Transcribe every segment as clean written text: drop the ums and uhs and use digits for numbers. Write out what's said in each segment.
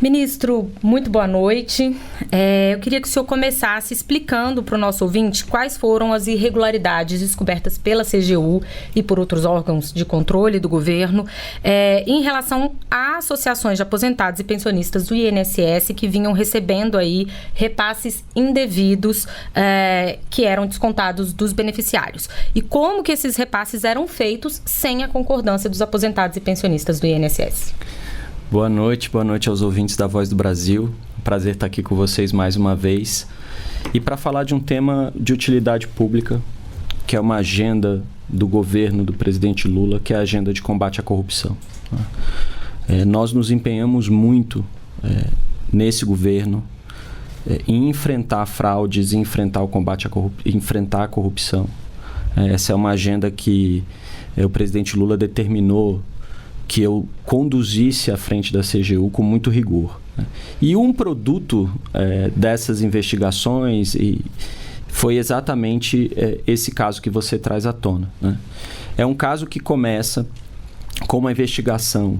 Ministro, muito boa noite. Eu queria que o senhor começasse explicando para o nosso ouvinte quais foram as irregularidades descobertas pela CGU e por outros órgãos de controle do governo em relação a associações de aposentados e pensionistas do INSS que vinham recebendo aí repasses indevidos que eram descontados dos beneficiários. E como que esses repasses eram feitos sem a concordância dos aposentados e pensionistas do INSS. Boa noite aos ouvintes da Voz do Brasil. Prazer estar aqui com vocês mais uma vez. E para falar de um tema de utilidade pública, que é uma agenda do governo do presidente Lula, que é a agenda de combate à corrupção. Nós nos empenhamos muito nesse governo em enfrentar fraudes, em enfrentar o combate enfrentar a corrupção. Essa é uma agenda que o presidente Lula determinou que eu conduzisse à frente da CGU com muito rigor. E um produto dessas investigações foi exatamente esse caso que você traz à tona. É um caso que começa com uma investigação,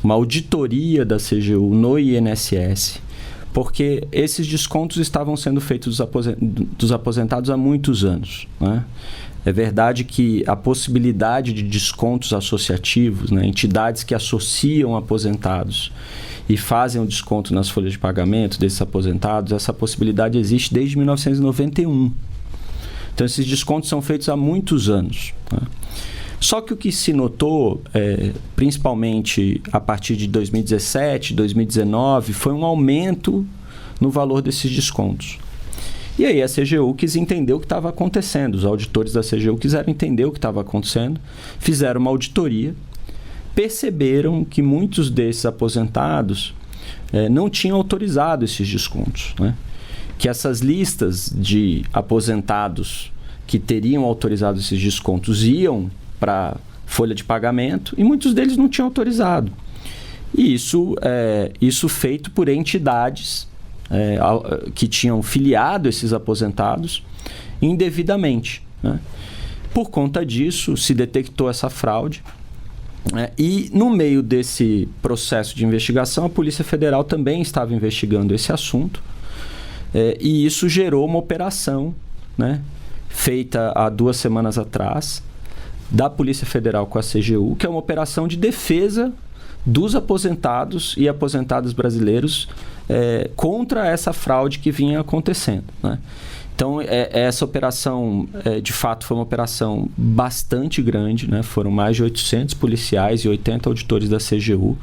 uma auditoria da CGU no INSS, porque esses descontos estavam sendo feitos dos aposentados há muitos anos. É verdade que a possibilidade de descontos associativos, entidades que associam aposentados e fazem um desconto nas folhas de pagamento desses aposentados, essa possibilidade existe desde 1991. Então, esses descontos são feitos há muitos anos. Só que o que se notou, principalmente a partir de 2017, 2019, foi um aumento no valor desses descontos. E aí a CGU quis entender o que estava acontecendo. Os auditores da CGU quiseram entender o que estava acontecendo, fizeram uma auditoria, perceberam que muitos desses aposentados não tinham autorizado esses descontos. Que essas listas de aposentados que teriam autorizado esses descontos iam para folha de pagamento e muitos deles não tinham autorizado. E isso feito por entidades que tinham filiado esses aposentados indevidamente. Por conta disso, se detectou essa fraude. E no meio desse processo de investigação, a Polícia Federal também estava investigando esse assunto. E isso gerou uma operação, feita há 2 semanas atrás, da Polícia Federal com a CGU, que é uma operação de defesa dos aposentados e aposentadas brasileiros contra essa fraude que vinha acontecendo. Então, essa operação, de fato, foi uma operação bastante grande. Foram mais de 800 policiais e 80 auditores da CGU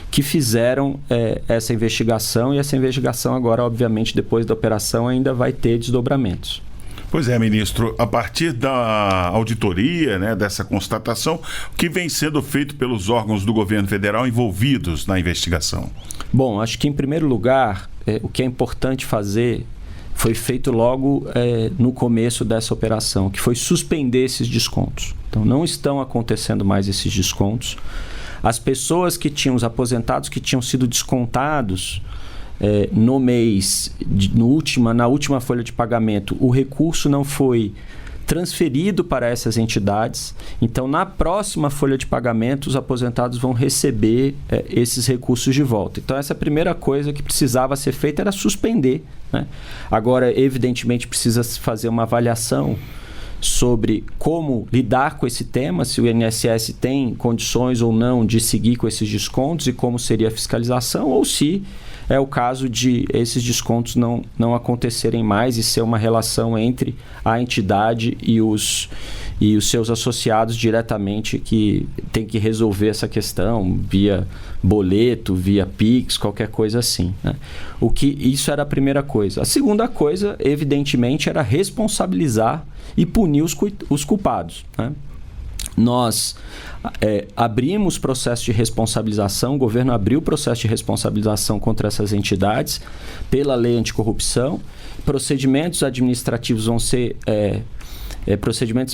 que fizeram essa investigação. E essa investigação agora, obviamente, depois da operação, ainda vai ter desdobramentos. Pois é, ministro, a partir da auditoria, dessa constatação, o que vem sendo feito pelos órgãos do governo federal envolvidos na investigação? Bom, acho que em primeiro lugar, o que é importante fazer foi feito logo no começo dessa operação, que foi suspender esses descontos. Então, não estão acontecendo mais esses descontos. As pessoas que tinham, os aposentados que tinham sido descontados no mês, na última folha de pagamento, o recurso não foi transferido para essas entidades. Então, na próxima folha de pagamento, os aposentados vão receber esses recursos de volta. Então, essa primeira coisa que precisava ser feita era suspender. Agora, evidentemente, precisa fazer uma avaliação sobre como lidar com esse tema, se o INSS tem condições ou não de seguir com esses descontos e como seria a fiscalização, ou se é o caso de esses descontos não acontecerem mais e ser uma relação entre a entidade e os seus associados diretamente, que tem que resolver essa questão via boleto, via Pix, qualquer coisa assim. Isso era a primeira coisa. A segunda coisa, evidentemente, era responsabilizar e punir os culpados. Nós abrimos processo de responsabilização, o governo abriu processo de responsabilização contra essas entidades pela lei anticorrupção. Procedimentos administrativos vão ser...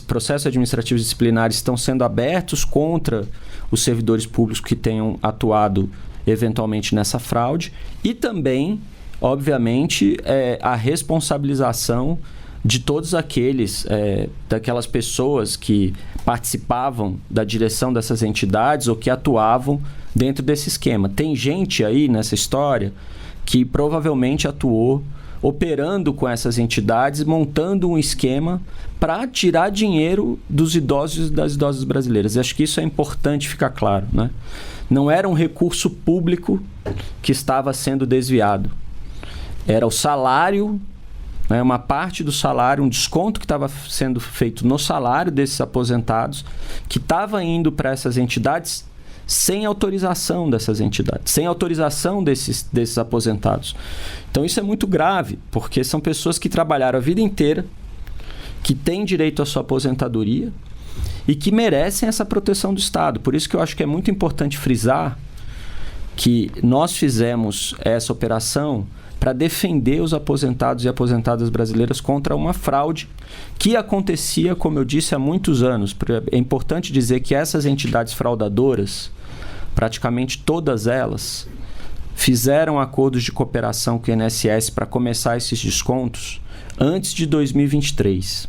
processos administrativos disciplinares estão sendo abertos contra os servidores públicos que tenham atuado eventualmente nessa fraude. E também, obviamente, a responsabilização de todos daquelas pessoas que participavam da direção dessas entidades ou que atuavam dentro desse esquema. Tem gente aí nessa história que provavelmente atuou operando com essas entidades, montando um esquema para tirar dinheiro dos idosos e das idosas brasileiras. Acho que isso é importante ficar claro, né? Não era um recurso público que estava sendo desviado. Era o salário, né, uma parte do salário, um desconto que estava sendo feito no salário desses aposentados, que estava indo para essas entidades sem autorização dessas entidades, sem autorização desses aposentados. Então isso é muito grave, porque são pessoas que trabalharam a vida inteira, que têm direito à sua aposentadoria e que merecem essa proteção do Estado. Por isso que eu acho que é muito importante frisar que nós fizemos essa operação para defender os aposentados e aposentadas brasileiras contra uma fraude que acontecia, como eu disse, há muitos anos. É importante dizer que essas entidades fraudadoras, praticamente todas elas, fizeram acordos de cooperação com o INSS para começar esses descontos antes de 2023.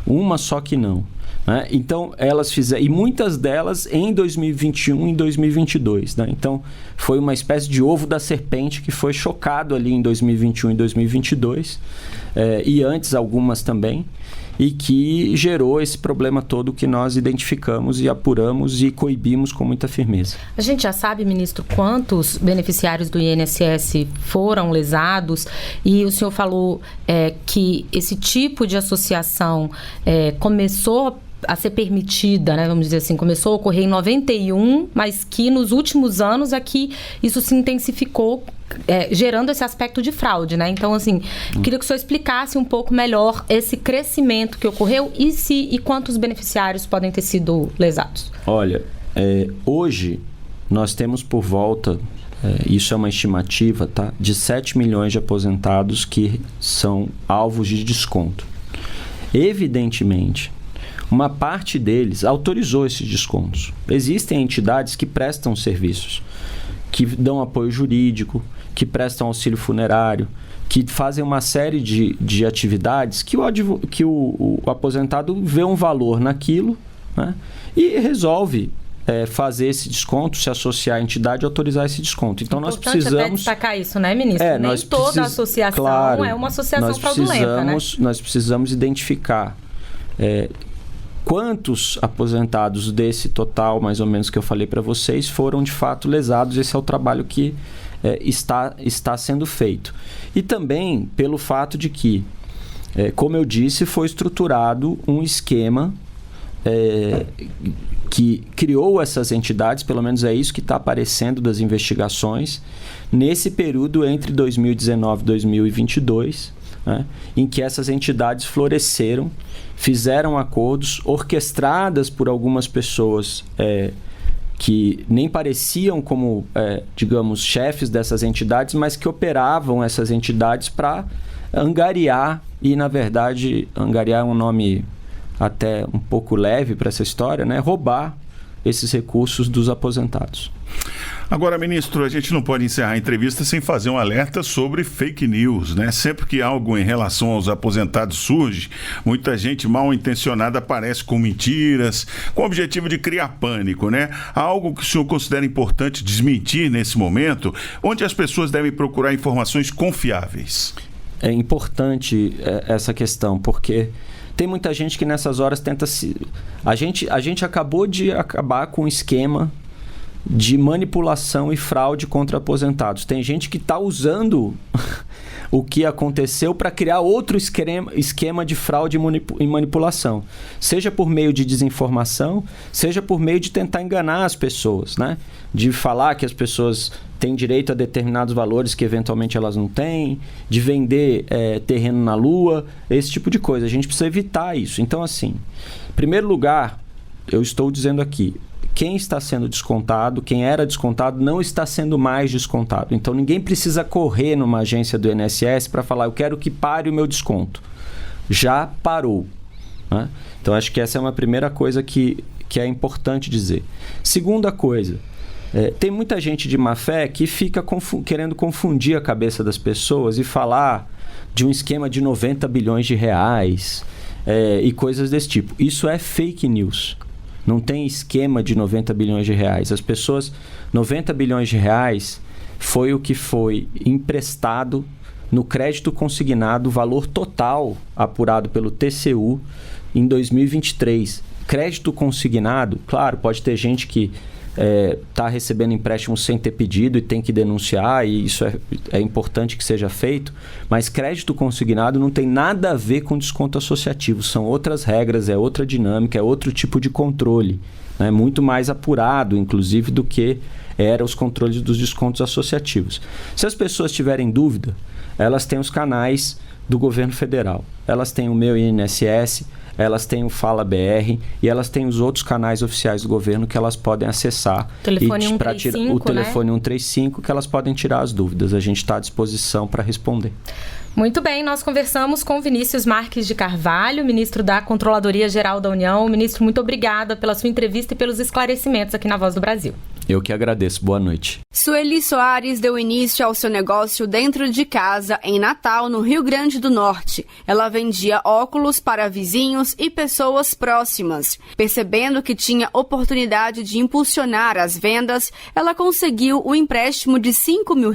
Uma só que não. Né? Então, elas fizeram, e muitas delas em 2021 e 2022. Né? Então, foi uma espécie de ovo da serpente que foi chocado ali em 2021 e 2022, e antes algumas também, e que gerou esse problema todo que nós identificamos e apuramos e coibimos com muita firmeza. A gente já sabe, ministro, quantos beneficiários do INSS foram lesados, e o senhor falou que esse tipo de associação começou a ser permitida, né, vamos dizer assim, começou a ocorrer em 91, mas que nos últimos anos aqui isso se intensificou, gerando esse aspecto de fraude, né? Então, assim, queria que o senhor explicasse um pouco melhor esse crescimento que ocorreu e quantos beneficiários podem ter sido lesados. Olha, hoje nós temos por volta, isso é uma estimativa, tá, de 7 milhões de aposentados que são alvos de desconto. Evidentemente, uma parte deles autorizou esses descontos. Existem entidades que prestam serviços, que dão apoio jurídico, que prestam auxílio funerário, que fazem uma série de atividades que o aposentado vê um valor naquilo, né, e resolve fazer esse desconto, se associar à entidade e autorizar esse desconto. Então, nós precisamos... até destacar isso, né, ministro? Nem toda associação é uma associação fraudulenta, né? Nós precisamos identificar quantos aposentados desse total, mais ou menos, que eu falei para vocês, foram de fato lesados. Esse é o trabalho que está sendo feito. E também pelo fato de que, como eu disse, foi estruturado um esquema que criou essas entidades, pelo menos é isso que está aparecendo das investigações, nesse período entre 2019 e 2022, né, em que essas entidades floresceram, fizeram acordos orquestradas por algumas pessoas que nem pareciam como, digamos, chefes dessas entidades, mas que operavam essas entidades para angariar, e na verdade, angariar é um nome até um pouco leve para essa história, né? Roubar esses recursos dos aposentados. Agora, ministro, a gente não pode encerrar a entrevista sem fazer um alerta sobre fake news, né? Sempre que algo em relação aos aposentados surge, muita gente mal intencionada aparece com mentiras, com o objetivo de criar pânico, né? Algo que o senhor considera importante desmentir nesse momento, onde as pessoas devem procurar informações confiáveis? É importante essa questão, porque tem muita gente que nessas horas tenta se... A gente acabou de acabar com um esquema de manipulação e fraude contra aposentados. Tem gente que está usando o que aconteceu para criar outro esquema de fraude e manipulação. Seja por meio de desinformação, seja por meio de tentar enganar as pessoas, né? De falar que as pessoas têm direito a determinados valores que eventualmente elas não têm, de vender terreno na lua, esse tipo de coisa. A gente precisa evitar isso. Então, assim, em primeiro lugar, eu estou dizendo aqui, quem está sendo descontado, quem era descontado, não está sendo mais descontado. Então, ninguém precisa correr numa agência do INSS para falar, eu quero que pare o meu desconto. Já parou, né? Então, acho que essa é uma primeira coisa que é importante dizer. Segunda coisa, tem muita gente de má fé que fica querendo confundir a cabeça das pessoas e falar de um esquema de 90 bilhões de reais e coisas desse tipo. Isso é fake news. Não tem esquema de 90 bilhões de reais. As pessoas, 90 bilhões de reais foi o que foi emprestado no crédito consignado, o valor total apurado pelo TCU em 2023. Crédito consignado, claro, pode ter gente que está recebendo empréstimo sem ter pedido e tem que denunciar, e isso é importante que seja feito, mas crédito consignado não tem nada a ver com desconto associativo, são outras regras, é outra dinâmica, é outro tipo de controle, né? Muito mais apurado, inclusive, do que eram os controles dos descontos associativos. Se as pessoas tiverem dúvida, elas têm os canais do governo federal, elas têm o Meu INSS, elas têm o Fala BR e elas têm os outros canais oficiais do governo que elas podem acessar. O telefone 135, o telefone 135, que elas podem tirar as dúvidas. A gente está à disposição para responder. Muito bem, nós conversamos com Vinícius Marques de Carvalho, ministro da Controladoria Geral da União. Ministro, muito obrigada pela sua entrevista e pelos esclarecimentos aqui na Voz do Brasil. Eu que agradeço. Boa noite. Sueli Soares deu início ao seu negócio dentro de casa, em Natal, no Rio Grande do Norte. Ela vendia óculos para vizinhos e pessoas próximas. Percebendo que tinha oportunidade de impulsionar as vendas, ela conseguiu o empréstimo de R$5 mil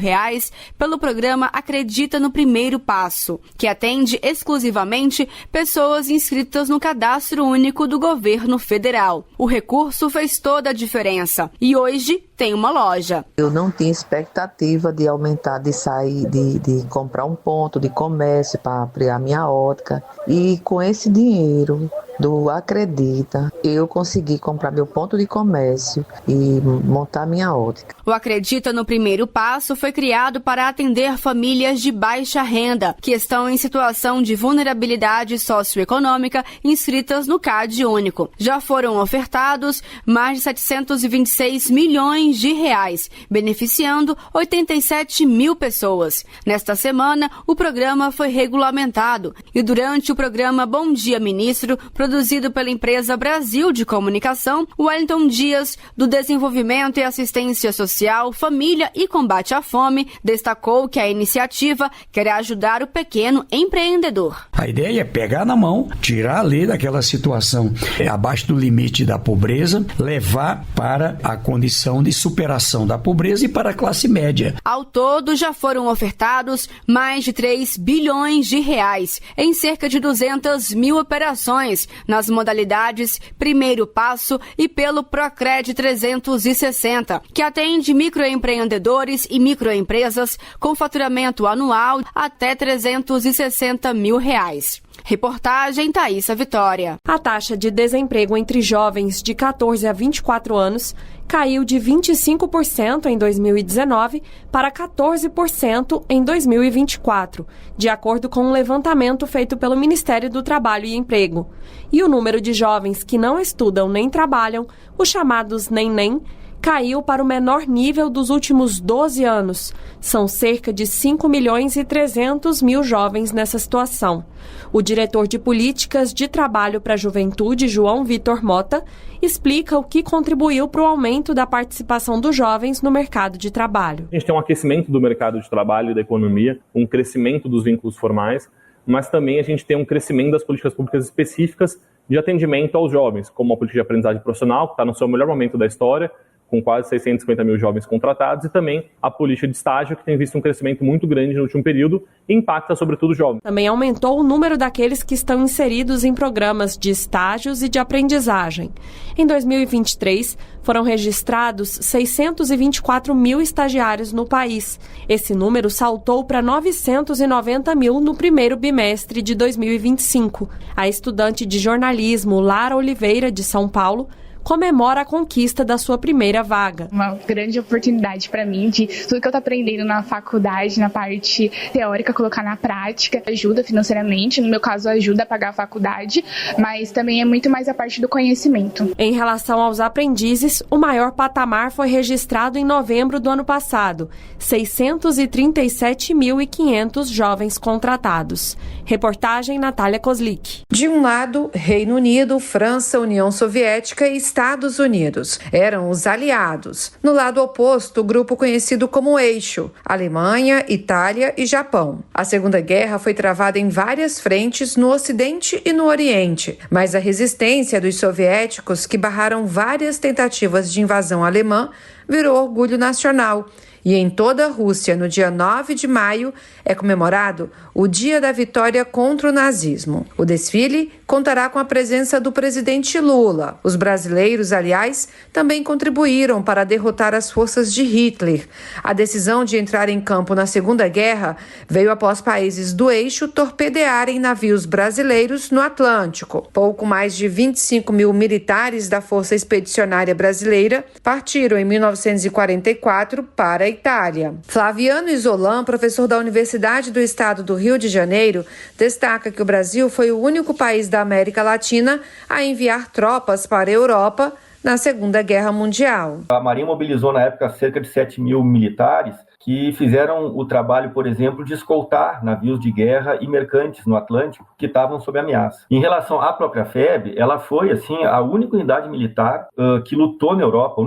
pelo programa Acredita no Primeiro Passo, que atende exclusivamente pessoas inscritas no Cadastro Único do Governo Federal. O recurso fez toda a diferença e hoje tem uma loja. Eu não tinha expectativa de aumentar, de sair, de comprar um ponto de comércio para ampliar minha ótica. E com esse dinheiro do Acredita, eu consegui comprar meu ponto de comércio e montar minha ótica. O Acredita no Primeiro Passo foi criado para atender famílias de baixa renda, que estão em situação de vulnerabilidade socioeconômica inscritas no CAD Único. Já foram ofertados mais de 726 milhões de reais, beneficiando 87 mil pessoas. Nesta semana, o programa foi regulamentado e durante o programa Bom Dia Ministro, produzido pela empresa Brasil de Comunicação, Wellington Dias, do Desenvolvimento e Assistência Social, Família e Combate à Fome, destacou que a iniciativa quer ajudar o pequeno empreendedor. A ideia é pegar na mão, tirar ali daquela situação abaixo do limite da pobreza, levar para a condição de superação da pobreza e para a classe média. Ao todo, já foram ofertados mais de 3 bilhões de reais em cerca de 200 mil operações, nas modalidades Primeiro Passo e pelo Procred 360, que atende microempreendedores e microempresas com faturamento anual até R$360 mil. Reportagem Thaísa Vitória. A taxa de desemprego entre jovens de 14 a 24 anos caiu de 25% em 2019 para 14% em 2024, de acordo com um levantamento feito pelo Ministério do Trabalho e Emprego. E o número de jovens que não estudam nem trabalham, os chamados NEM, caiu para o menor nível dos últimos 12 anos. São cerca de 5.300.000 jovens nessa situação. O diretor de Políticas de Trabalho para a Juventude, João Vitor Mota, explica o que contribuiu para o aumento da participação dos jovens no mercado de trabalho. A gente tem um aquecimento do mercado de trabalho e da economia, um crescimento dos vínculos formais, mas também a gente tem um crescimento das políticas públicas específicas de atendimento aos jovens, como a política de aprendizagem profissional, que está no seu melhor momento da história, com quase 650 mil jovens contratados, e também a política de estágio, que tem visto um crescimento muito grande no último período e impacta sobretudo os jovens. Também aumentou o número daqueles que estão inseridos em programas de estágios e de aprendizagem. Em 2023, foram registrados 624 mil estagiários no país. Esse número saltou para 990 mil no primeiro bimestre de 2025. A estudante de jornalismo Lara Oliveira, de São Paulo, comemora a conquista da sua primeira vaga. Uma grande oportunidade para mim de tudo que eu tô aprendendo na faculdade, na parte teórica, colocar na prática. Ajuda financeiramente, no meu caso ajuda a pagar a faculdade, mas também é muito mais a parte do conhecimento. Em relação aos aprendizes, o maior patamar foi registrado em novembro do ano passado, 637.500 jovens contratados. Reportagem Natália Kozlik. De um lado, Reino Unido, França, União Soviética e Estados Estados Unidos. Eram os aliados. No lado oposto, o grupo conhecido como Eixo, Alemanha, Itália e Japão. A Segunda Guerra foi travada em várias frentes no Ocidente e no Oriente, mas a resistência dos soviéticos, que barraram várias tentativas de invasão alemã, virou orgulho nacional. E em toda a Rússia, no dia 9 de maio, é comemorado o Dia da Vitória contra o Nazismo. O desfile contará com a presença do presidente Lula. Os brasileiros, aliás, também contribuíram para derrotar as forças de Hitler. A decisão de entrar em campo na Segunda Guerra veio após países do eixo torpedearem navios brasileiros no Atlântico. Pouco mais de 25 mil militares da Força Expedicionária Brasileira partiram em 1944 para a Itália. Flaviano Isolan, professor da Universidade do Estado do Rio de Janeiro, destaca que o Brasil foi o único país da América Latina a enviar tropas para a Europa na Segunda Guerra Mundial. A Marinha mobilizou na época cerca de 7 mil militares que fizeram o trabalho, por exemplo, de escoltar navios de guerra e mercantes no Atlântico que estavam sob ameaça. Em relação à própria FEB, ela foi assim a única unidade militar que lutou na Europa,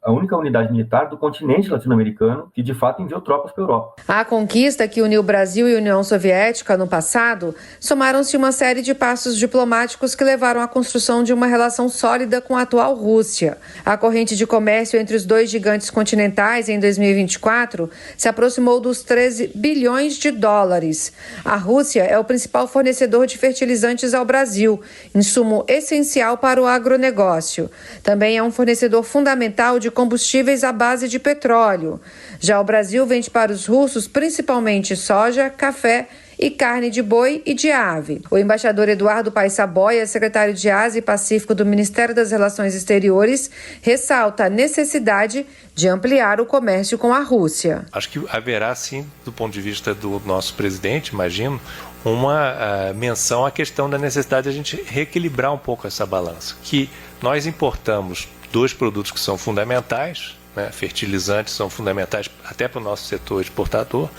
a única unidade militar do continente latino-americano que de fato enviou tropas para a Europa. A conquista que uniu Brasil e União Soviética no passado somaram-se uma série de passos diplomáticos que levaram à construção de uma relação sólida com a atual Rússia. A corrente de comércio entre os dois gigantes continentais em 2024 se aproximou dos 13 bilhões de dólares. A Rússia é o principal fornecedor de fertilizantes ao Brasil, insumo essencial para o agronegócio. Também é um fornecedor fundamental de combustíveis à base de petróleo. Já o Brasil vende para os russos principalmente soja, café e carne de boi e de ave. O embaixador Eduardo Paes Saboia, secretário de Ásia e Pacífico do Ministério das Relações Exteriores, ressalta a necessidade de ampliar o comércio com a Rússia. Acho que haverá, sim, do ponto de vista do nosso presidente, imagino, uma menção à questão da necessidade de a gente reequilibrar um pouco essa balança. Que nós importamos dois produtos que são fundamentais, né? Fertilizantes são fundamentais até para o nosso setor exportador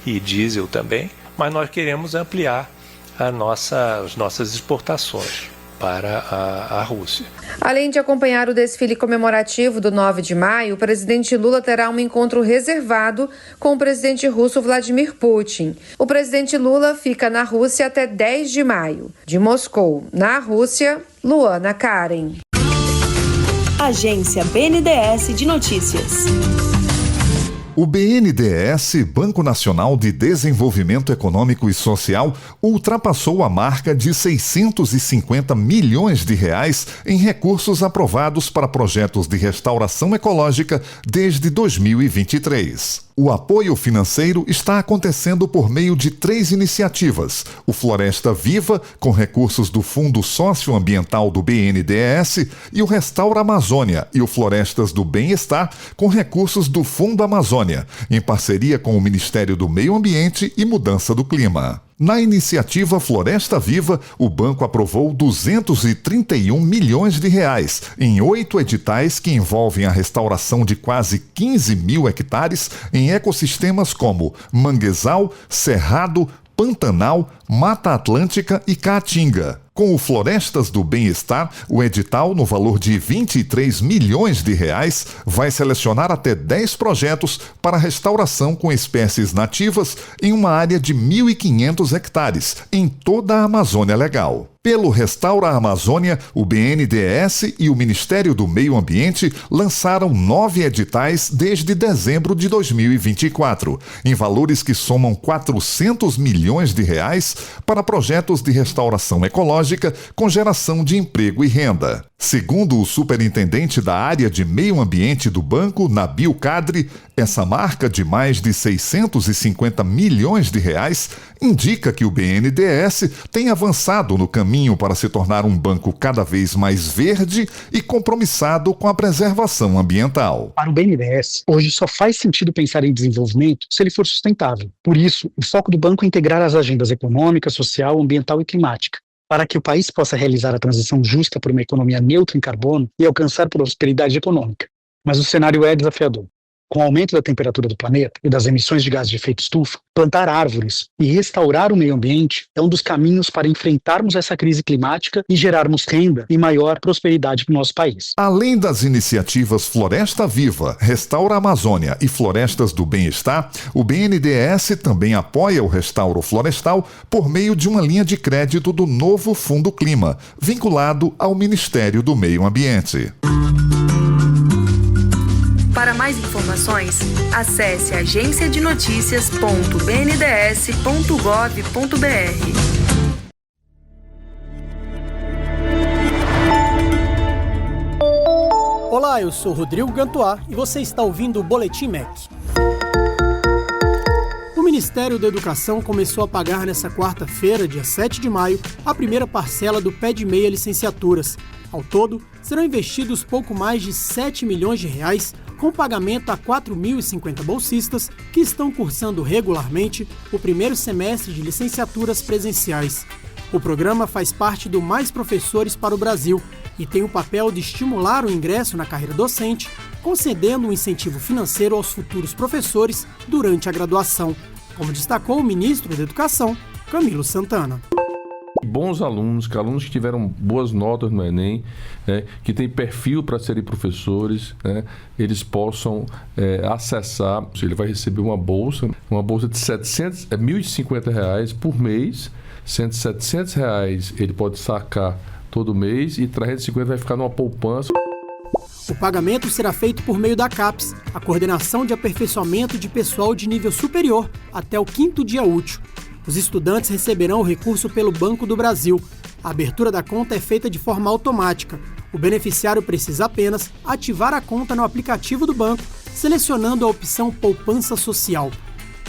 e diesel também, mas nós queremos ampliar as nossas exportações para a Rússia. Além de acompanhar o desfile comemorativo do 9 de maio, o presidente Lula terá um encontro reservado com o presidente russo Vladimir Putin. O presidente Lula fica na Rússia até 10 de maio. De Moscou, na Rússia, Luana Karen. Agência BNDES de Notícias. O BNDES, Banco Nacional de Desenvolvimento Econômico e Social, ultrapassou a marca de 650 milhões de reais em recursos aprovados para projetos de restauração ecológica desde 2023. O apoio financeiro está acontecendo por meio de 3 iniciativas: o Floresta Viva, com recursos do Fundo Socioambiental do BNDES, e o Restaura Amazônia e o Florestas do Bem-Estar, com recursos do Fundo Amazônia, em parceria com o Ministério do Meio Ambiente e Mudança do Clima. Na iniciativa Floresta Viva, o banco aprovou 231 milhões de reais em 8 editais que envolvem a restauração de quase 15 mil hectares em ecossistemas como manguezal, cerrado, Pantanal, Mata Atlântica e Caatinga. Com o Florestas do Bem-Estar, o edital, no valor de 23 milhões de reais, vai selecionar até 10 projetos para restauração com espécies nativas em uma área de 1.500 hectares, em toda a Amazônia Legal. Pelo Restaura Amazônia, o BNDES e o Ministério do Meio Ambiente lançaram 9 editais desde dezembro de 2024, em valores que somam 400 milhões de reais para projetos de restauração ecológica com geração de emprego e renda. Segundo o superintendente da área de meio ambiente do banco, Nabil Kadri, essa marca de mais de 650 milhões de reais indica que o BNDES tem avançado no caminho para se tornar um banco cada vez mais verde e compromissado com a preservação ambiental. Para o BNDES, hoje só faz sentido pensar em desenvolvimento se ele for sustentável. Por isso, o foco do banco é integrar as agendas econômica, social, ambiental e climática, para que o país possa realizar a transição justa para uma economia neutra em carbono e alcançar prosperidade econômica. Mas o cenário é desafiador. Com o aumento da temperatura do planeta e das emissões de gases de efeito estufa, plantar árvores e restaurar o meio ambiente é um dos caminhos para enfrentarmos essa crise climática e gerarmos renda e maior prosperidade para o nosso país. Além das iniciativas Floresta Viva, Restaura a Amazônia e Florestas do Bem-Estar, o BNDES também apoia o restauro florestal por meio de uma linha de crédito do novo Fundo Clima, vinculado ao Ministério do Meio Ambiente. Para mais informações, acesse agenciadenotícias.bnds.gov.br. Olá, eu sou Rodrigo Gantois e você está ouvindo o Boletim MEC. O Ministério da Educação começou a pagar nesta quarta-feira, dia 7 de maio, a primeira parcela do PED Meia Licenciaturas. Ao todo, serão investidos pouco mais de 7 milhões de reais, com pagamento a 4.050 bolsistas que estão cursando regularmente o primeiro semestre de licenciaturas presenciais. O programa faz parte do Mais Professores para o Brasil e tem o papel de estimular o ingresso na carreira docente, concedendo um incentivo financeiro aos futuros professores durante a graduação, como destacou o ministro da Educação, Camilo Santana. Bons alunos que tiveram boas notas no Enem, que têm perfil para serem professores, eles possam acessar. Ele vai receber uma bolsa de R$1.050 por mês, sendo R$700 ele pode sacar todo mês e R$350 vai ficar numa poupança. O pagamento será feito por meio da CAPES, a Coordenação de Aperfeiçoamento de Pessoal de Nível Superior, até o 5º dia útil. Os estudantes receberão o recurso pelo Banco do Brasil. A abertura da conta é feita de forma automática. O beneficiário precisa apenas ativar a conta no aplicativo do banco, selecionando a opção Poupança Social.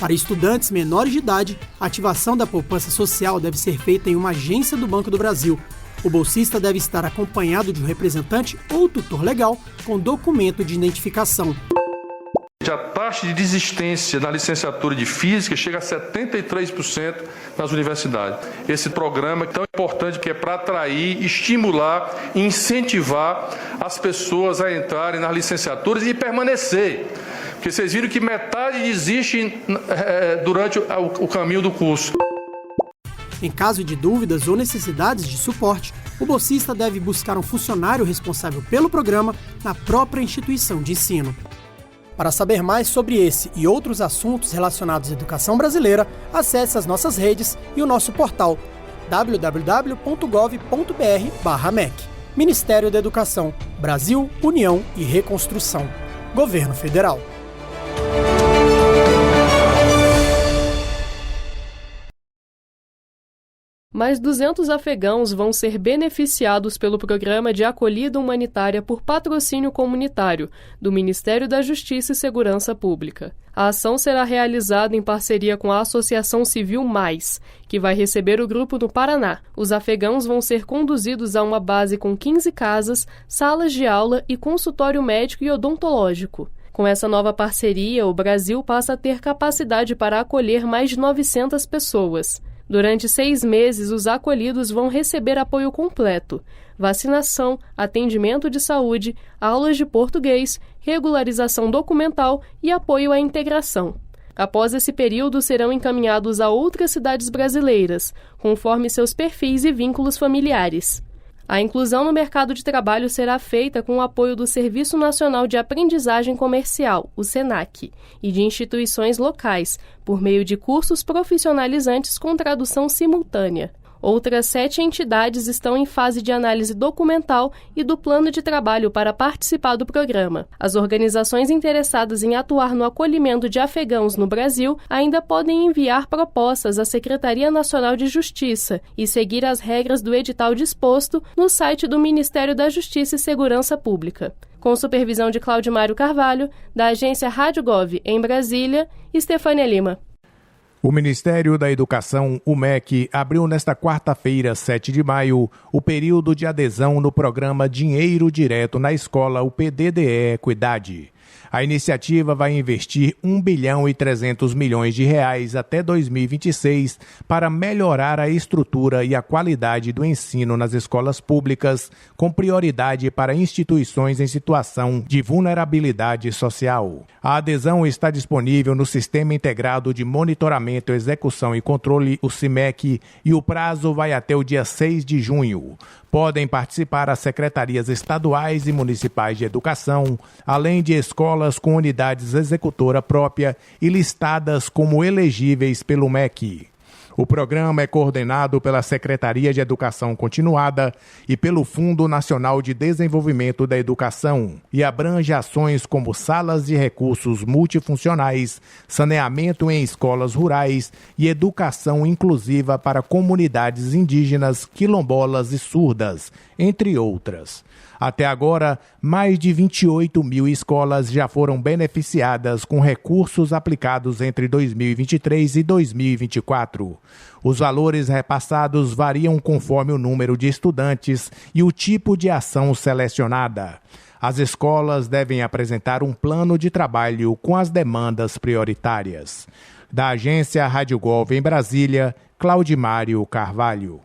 Para estudantes menores de idade, a ativação da poupança social deve ser feita em uma agência do Banco do Brasil. O bolsista deve estar acompanhado de um representante ou tutor legal com documento de identificação. A taxa de desistência na licenciatura de Física chega a 73% nas universidades. Esse programa é tão importante que é para atrair, estimular e incentivar as pessoas a entrarem nas licenciaturas e permanecer. Porque vocês viram que metade desiste durante o caminho do curso. Em caso de dúvidas ou necessidades de suporte, o bolsista deve buscar um funcionário responsável pelo programa na própria instituição de ensino. Para saber mais sobre esse e outros assuntos relacionados à educação brasileira, acesse as nossas redes e o nosso portal www.gov.br/MEC. Ministério da Educação, Brasil, União e Reconstrução. Governo Federal. Mais 200 afegãos vão ser beneficiados pelo Programa de Acolhida Humanitária por Patrocínio Comunitário, do Ministério da Justiça e Segurança Pública. A ação será realizada em parceria com a Associação Civil Mais, que vai receber o grupo no Paraná. Os afegãos vão ser conduzidos a uma base com 15 casas, salas de aula e consultório médico e odontológico. Com essa nova parceria, o Brasil passa a ter capacidade para acolher mais de 900 pessoas. Durante 6 meses, os acolhidos vão receber apoio completo: vacinação, atendimento de saúde, aulas de português, regularização documental e apoio à integração. Após esse período, serão encaminhados a outras cidades brasileiras, conforme seus perfis e vínculos familiares. A inclusão no mercado de trabalho será feita com o apoio do Serviço Nacional de Aprendizagem Comercial, o SENAC, e de instituições locais, por meio de cursos profissionalizantes com tradução simultânea. Outras 7 entidades estão em fase de análise documental e do plano de trabalho para participar do programa. As organizações interessadas em atuar no acolhimento de afegãos no Brasil ainda podem enviar propostas à Secretaria Nacional de Justiça e seguir as regras do edital disposto no site do Ministério da Justiça e Segurança Pública. Com supervisão de Claudimário Carvalho, da agência Rádio Gov em Brasília, Estefânia Lima. O Ministério da Educação, o MEC, abriu nesta quarta-feira, 7 de maio, o período de adesão no programa Dinheiro Direto na Escola, o PDDE Equidade. A iniciativa vai investir 1 bilhão e 300 milhões de reais até 2026 para melhorar a estrutura e a qualidade do ensino nas escolas públicas, com prioridade para instituições em situação de vulnerabilidade social. A adesão está disponível no Sistema Integrado de Monitoramento, Execução e Controle, o CIMEC, e o prazo vai até o dia 6 de junho. Podem participar as secretarias estaduais e municipais de educação, além de escolas com unidades executora própria e listadas como elegíveis pelo MEC. O programa é coordenado pela Secretaria de Educação Continuada e pelo Fundo Nacional de Desenvolvimento da Educação e abrange ações como salas de recursos multifuncionais, saneamento em escolas rurais e educação inclusiva para comunidades indígenas, quilombolas e surdas, entre outras. Até agora, mais de 28 mil escolas já foram beneficiadas com recursos aplicados entre 2023 e 2024. Os valores repassados variam conforme o número de estudantes e o tipo de ação selecionada. As escolas devem apresentar um plano de trabalho com as demandas prioritárias. Da agência Rádio Gov em Brasília, Claudimário Carvalho.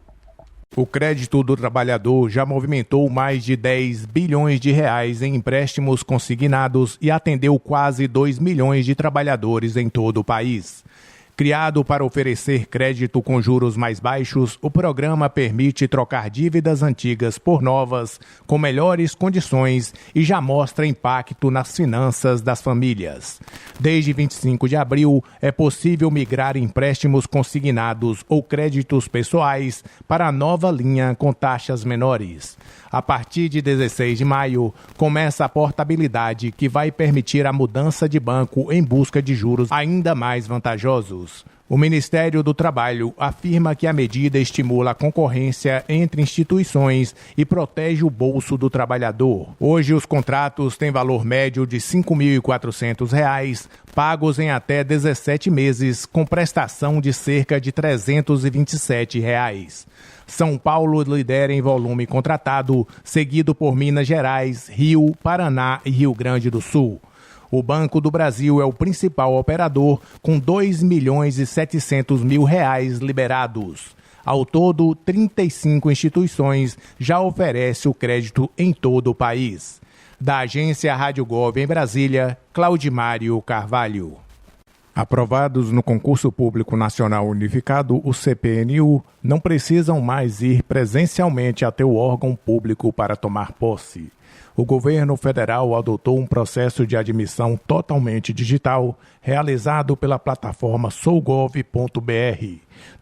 O crédito do trabalhador já movimentou mais de 10 bilhões de reais em empréstimos consignados e atendeu quase 2 milhões de trabalhadores em todo o país. Criado para oferecer crédito com juros mais baixos, o programa permite trocar dívidas antigas por novas, com melhores condições e já mostra impacto nas finanças das famílias. Desde 25 de abril, é possível migrar empréstimos consignados ou créditos pessoais para a nova linha com taxas menores. A partir de 16 de maio, começa a portabilidade, que vai permitir a mudança de banco em busca de juros ainda mais vantajosos. O Ministério do Trabalho afirma que a medida estimula a concorrência entre instituições e protege o bolso do trabalhador. Hoje, os contratos têm valor médio de R$ 5.400, pagos em até 17 meses, com prestação de cerca de R$ 327. São Paulo lidera em volume contratado, seguido por Minas Gerais, Rio, Paraná e Rio Grande do Sul. O Banco do Brasil é o principal operador, com R$ 2.700.000 liberados. Ao todo, 35 instituições já oferecem o crédito em todo o país. Da agência Rádio Gov em Brasília, Claudimário Carvalho. Aprovados no Concurso Público Nacional Unificado, o CPNU, não precisam mais ir presencialmente até o órgão público para tomar posse. O governo federal adotou um processo de admissão totalmente digital, realizado pela plataforma sougov.br.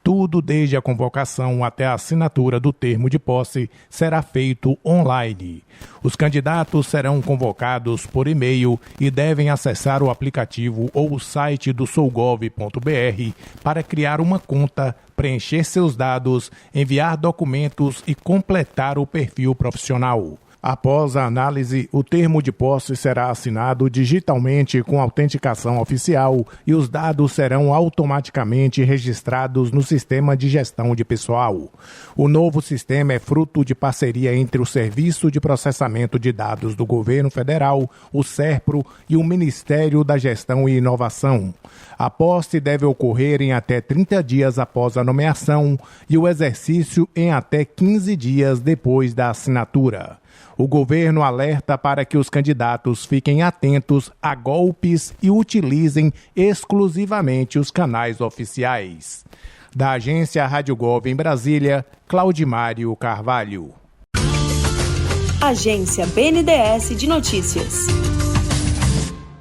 Tudo, desde a convocação até a assinatura do termo de posse, será feito online. Os candidatos serão convocados por e-mail e devem acessar o aplicativo ou o site do sougov.br para criar uma conta, preencher seus dados, enviar documentos e completar o perfil profissional. Após a análise, o termo de posse será assinado digitalmente com autenticação oficial e os dados serão automaticamente registrados no Sistema de Gestão de Pessoal. O novo sistema é fruto de parceria entre o Serviço de Processamento de Dados do Governo Federal, o SERPRO, e o Ministério da Gestão e Inovação. A posse deve ocorrer em até 30 dias após a nomeação e o exercício em até 15 dias depois da assinatura. O governo alerta para que os candidatos fiquem atentos a golpes e utilizem exclusivamente os canais oficiais. Da agência Rádio Gov em Brasília, Claudimário Carvalho. Agência BNDES de Notícias.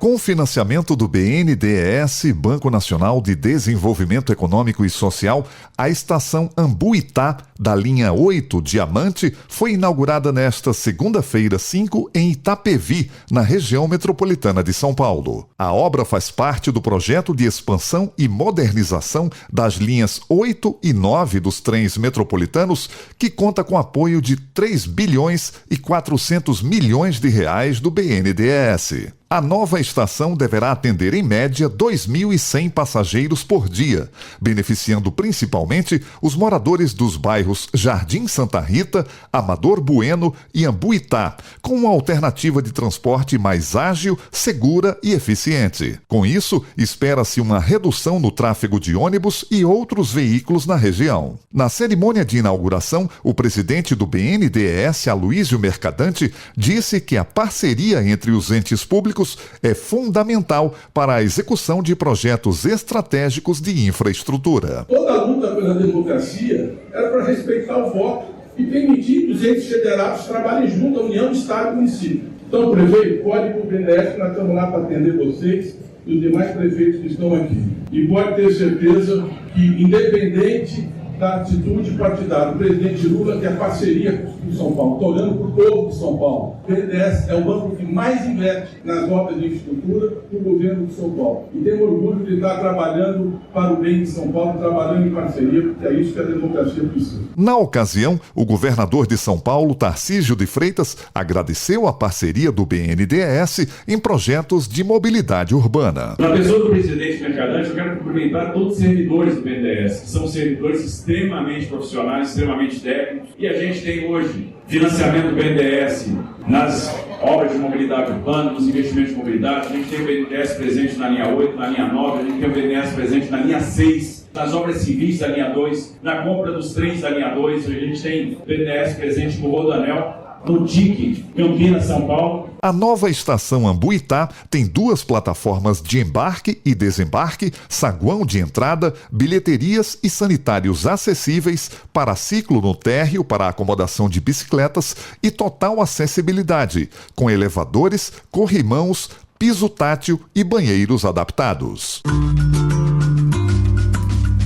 Com financiamento do BNDES, Banco Nacional de Desenvolvimento Econômico e Social, a estação Ambuitá, da linha 8 Diamante, foi inaugurada nesta segunda-feira 5 em Itapevi, na região metropolitana de São Paulo. A obra faz parte do projeto de expansão e modernização das linhas 8 e 9 dos trens metropolitanos, que conta com apoio de 3 bilhões e 400 milhões de reais do BNDES. A nova estação deverá atender em média 2.100 passageiros por dia, beneficiando principalmente os moradores dos bairros Jardim Santa Rita, Amador Bueno e Ambuitá, com uma alternativa de transporte mais ágil, segura e eficiente. Com isso, espera-se uma redução no tráfego de ônibus e outros veículos na região. Na cerimônia de inauguração, o presidente do BNDES, Aloísio Mercadante, disse que a parceria entre os entes públicos é fundamental para a execução de projetos estratégicos de infraestrutura. Toda a luta pela democracia era para respeitar o voto e permitir que os entes federados trabalhem junto à União, Estado e Município. Então, prefeito, pode ir para o BNDES, nós estamos lá para atender vocês e os demais prefeitos que estão aqui. E pode ter certeza que, independente da atitude partidária do presidente Lula, que é a parceria com São Paulo, estou olhando para o povo de São Paulo. O BNDES é o banco que mais investe nas obras de infraestrutura do governo de São Paulo. E tenho orgulho de estar trabalhando para o bem de São Paulo, trabalhando em parceria, porque é isso que a democracia precisa. Na ocasião, o governador de São Paulo, Tarcísio de Freitas, agradeceu a parceria do BNDES em projetos de mobilidade urbana. Na pessoa do presidente Mercadante, eu quero cumprimentar todos os servidores do BNDES, que são servidores extremamente profissionais, extremamente técnicos, e a gente tem hoje financiamento do BNDES nas obras de mobilidade urbana, nos investimentos de mobilidade. A gente tem o BNDES presente na linha 8, na linha 9, a gente tem o BNDES presente na linha 6, nas obras civis da linha 2, na compra dos trens da linha 2, a gente tem o BNDES presente no Rodoanel, no TIC, Campinas, São Paulo. A nova estação Ambuitá tem 2 plataformas de embarque e desembarque, saguão de entrada, bilheterias e sanitários acessíveis, paraciclo no térreo para acomodação de bicicletas e total acessibilidade, com elevadores, corrimãos, piso tátil e banheiros adaptados.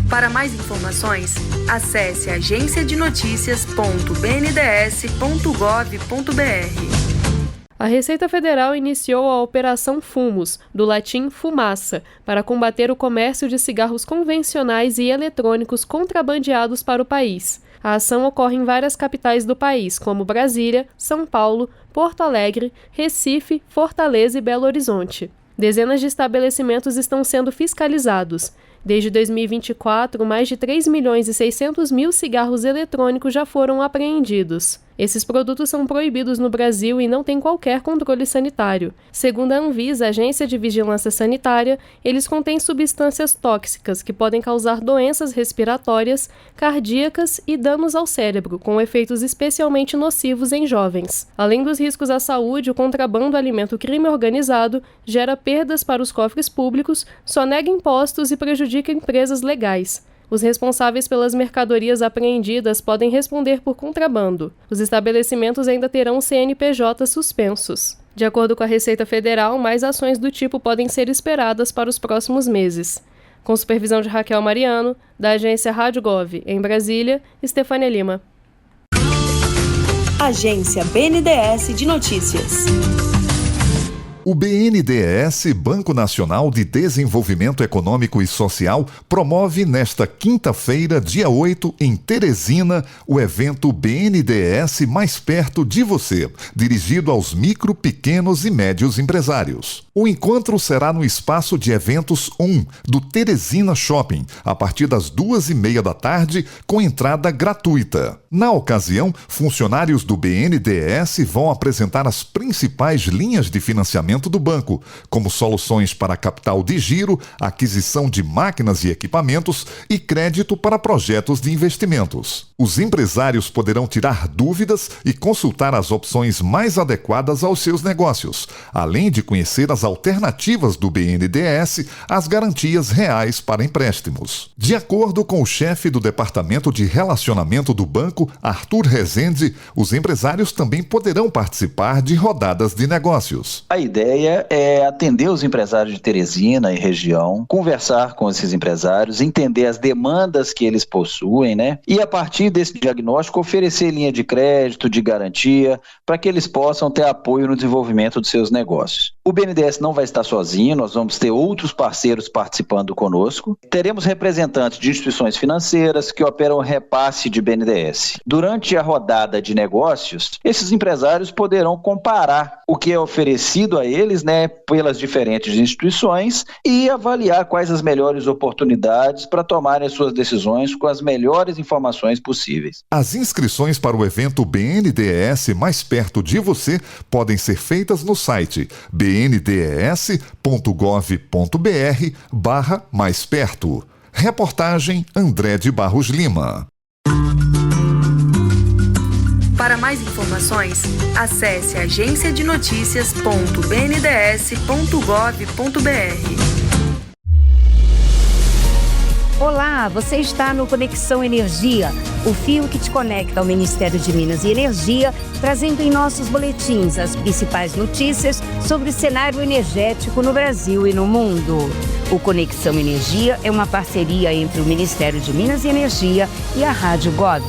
Para mais informações, acesse agenciadenoticias.bnds.gov.br. A Receita Federal iniciou a Operação Fumos, do latim fumaça, para combater o comércio de cigarros convencionais e eletrônicos contrabandeados para o país. A ação ocorre em várias capitais do país, como Brasília, São Paulo, Porto Alegre, Recife, Fortaleza e Belo Horizonte. Dezenas de estabelecimentos estão sendo fiscalizados. Desde 2024, mais de 3.600.000 cigarros eletrônicos já foram apreendidos. Esses produtos são proibidos no Brasil e não têm qualquer controle sanitário. Segundo a Anvisa, Agência de Vigilância Sanitária, eles contêm substâncias tóxicas que podem causar doenças respiratórias, cardíacas e danos ao cérebro, com efeitos especialmente nocivos em jovens. Além dos riscos à saúde, o contrabando alimenta o crime organizado, gera perdas para os cofres públicos, sonega impostos e prejudica empresas legais. Os responsáveis pelas mercadorias apreendidas podem responder por contrabando. Os estabelecimentos ainda terão CNPJ suspensos. De acordo com a Receita Federal, mais ações do tipo podem ser esperadas para os próximos meses. Com supervisão de Raquel Mariano, da agência Rádio Gov, em Brasília, Estefânia Lima. Agência BNDES de Notícias. O BNDES, Banco Nacional de Desenvolvimento Econômico e Social, promove nesta quinta-feira, dia 8, em Teresina, o evento BNDES Mais Perto de Você, dirigido aos micro, pequenos e médios empresários. O encontro será no espaço de eventos 1 do Teresina Shopping, a partir das 2h30 da tarde, com entrada gratuita. Na ocasião, funcionários do BNDES vão apresentar as principais linhas de financiamento do banco, como soluções para capital de giro, aquisição de máquinas e equipamentos e crédito para projetos de investimentos. Os empresários poderão tirar dúvidas e consultar as opções mais adequadas aos seus negócios, além de conhecer as alternativas do BNDES às garantias reais para empréstimos. De acordo com o chefe do Departamento de Relacionamento do banco, Arthur Rezende, os empresários também poderão participar de rodadas de negócios. A ideia é atender os empresários de Teresina e região, conversar com esses empresários, entender as demandas que eles possuem, né? E a partir desse diagnóstico oferecer linha de crédito, de garantia, para que eles possam ter apoio no desenvolvimento dos seus negócios. O BNDES não vai estar sozinho, nós vamos ter outros parceiros participando conosco. Teremos representantes de instituições financeiras que operam repasse de BNDES. disse, durante a rodada de negócios, esses empresários poderão comparar o que é oferecido a eles, né, pelas diferentes instituições e avaliar quais as melhores oportunidades para tomarem as suas decisões com as melhores informações possíveis. As inscrições para o evento BNDES mais perto de você podem ser feitas no site bndes.gov.br/mais perto. Reportagem André de Barros Lima. Para mais informações, acesse agenciadenoticias.bnds.gov.br. Olá, você está no Conexão Energia, o fio que te conecta ao Ministério de Minas e Energia, trazendo em nossos boletins as principais notícias sobre o cenário energético no Brasil e no mundo. O Conexão Energia é uma parceria entre o Ministério de Minas e Energia e a Rádio Gov.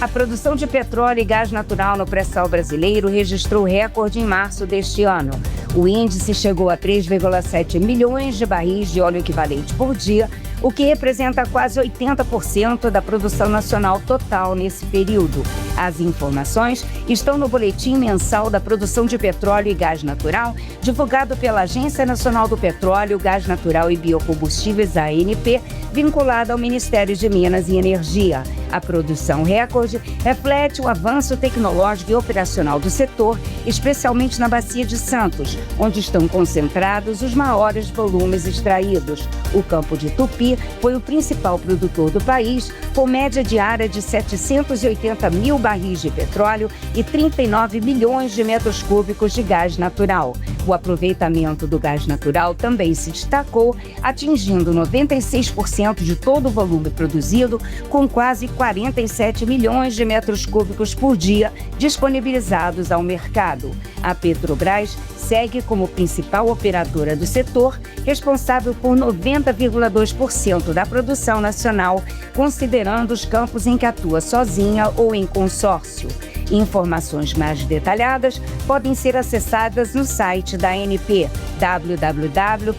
A produção de petróleo e gás natural no pré-sal brasileiro registrou recorde em março deste ano. O índice chegou a 3,7 milhões de barris de óleo equivalente por dia, o que representa quase 80% da produção nacional total nesse período. As informações estão no Boletim Mensal da Produção de Petróleo e Gás Natural, divulgado pela Agência Nacional do Petróleo, Gás Natural e Biocombustíveis, ANP, vinculada ao Ministério de Minas e Energia. A produção recorde reflete o avanço tecnológico e operacional do setor, especialmente na Bacia de Santos, onde estão concentrados os maiores volumes extraídos. O Campo de Tupi foi o principal produtor do país, com média diária de 780 mil barris de petróleo e 39 milhões de metros cúbicos de gás natural. O aproveitamento do gás natural também se destacou, atingindo 96% de todo o volume produzido, com quase 47 milhões de metros cúbicos por dia disponibilizados ao mercado. A Petrobras segue como principal operadora do setor, responsável por 90,2% da produção nacional, considerando os campos em que atua sozinha ou em consórcio. Informações mais detalhadas podem ser acessadas no site da ANP, www.anp.gov.br.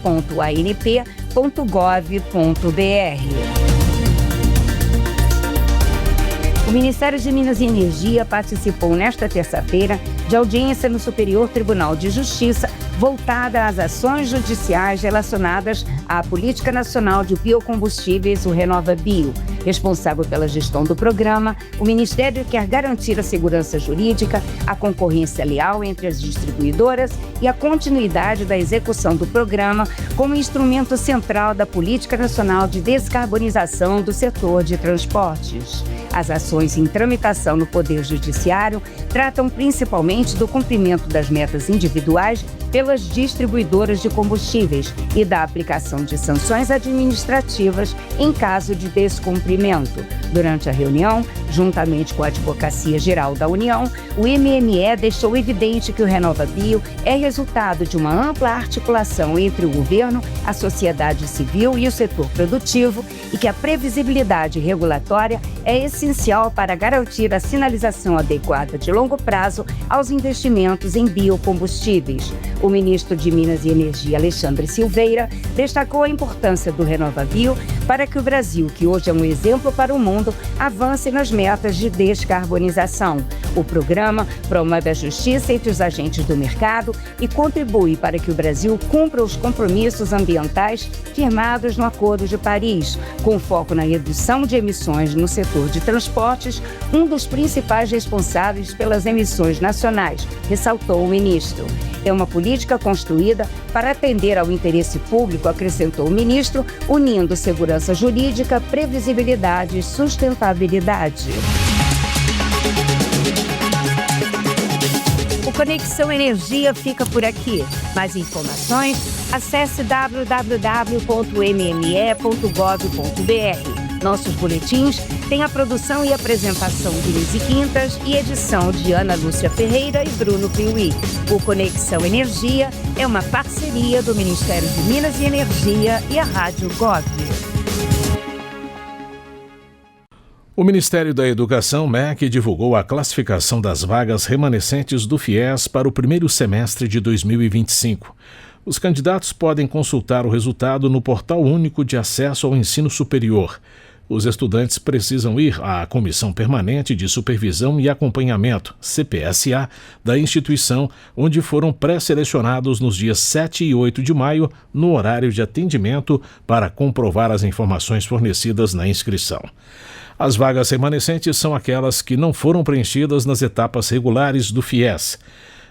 O Ministério de Minas e Energia participou nesta terça-feira de audiência no Superior Tribunal de Justiça voltada às ações judiciais relacionadas à Política Nacional de Biocombustíveis, o RenovaBio. Responsável pela gestão do programa, o Ministério quer garantir a segurança jurídica, a concorrência leal entre as distribuidoras e a continuidade da execução do programa como instrumento central da Política Nacional de Descarbonização do setor de transportes. As ações em tramitação no Poder Judiciário tratam principalmente do cumprimento das metas individuais pelas distribuidoras de combustíveis e da aplicação de sanções administrativas em caso de descumprimento. Durante a reunião, juntamente com a Advocacia Geral da União, o MME deixou evidente que o RenovaBio é resultado de uma ampla articulação entre o governo, a sociedade civil e o setor produtivo e que a previsibilidade regulatória é essencial para garantir a sinalização adequada de longo prazo aos investimentos em biocombustíveis. O ministro de Minas e Energia, Alexandre Silveira, destacou a importância do RenovaBio para que o Brasil, que hoje é um exemplo para o mundo, avance nas metas de descarbonização. O programa promove a justiça entre os agentes do mercado e contribui para que o Brasil cumpra os compromissos ambientais firmados no Acordo de Paris, com foco na redução de emissões no setor de transportes, um dos principais responsáveis pelas emissões nacionais, ressaltou o ministro. É uma política construída para atender ao interesse público, acrescentou o ministro, unindo segurança jurídica, previsibilidade e sustentabilidade. O Conexão Energia fica por aqui. Mais informações, acesse www.mme.gov.br. Nossos boletins têm a produção e apresentação de Lizzy Quintas e edição de Ana Lúcia Ferreira e Bruno Piuí. O Conexão Energia é uma parceria do Ministério de Minas e Energia e a Rádio Gov. O Ministério da Educação, MEC, divulgou a classificação das vagas remanescentes do FIES para o primeiro semestre de 2025. Os candidatos podem consultar o resultado no Portal Único de Acesso ao Ensino Superior. Os estudantes precisam ir à Comissão Permanente de Supervisão e Acompanhamento, CPSA, da instituição, onde foram pré-selecionados nos dias 7 e 8 de maio, no horário de atendimento, para comprovar as informações fornecidas na inscrição. As vagas remanescentes são aquelas que não foram preenchidas nas etapas regulares do FIES.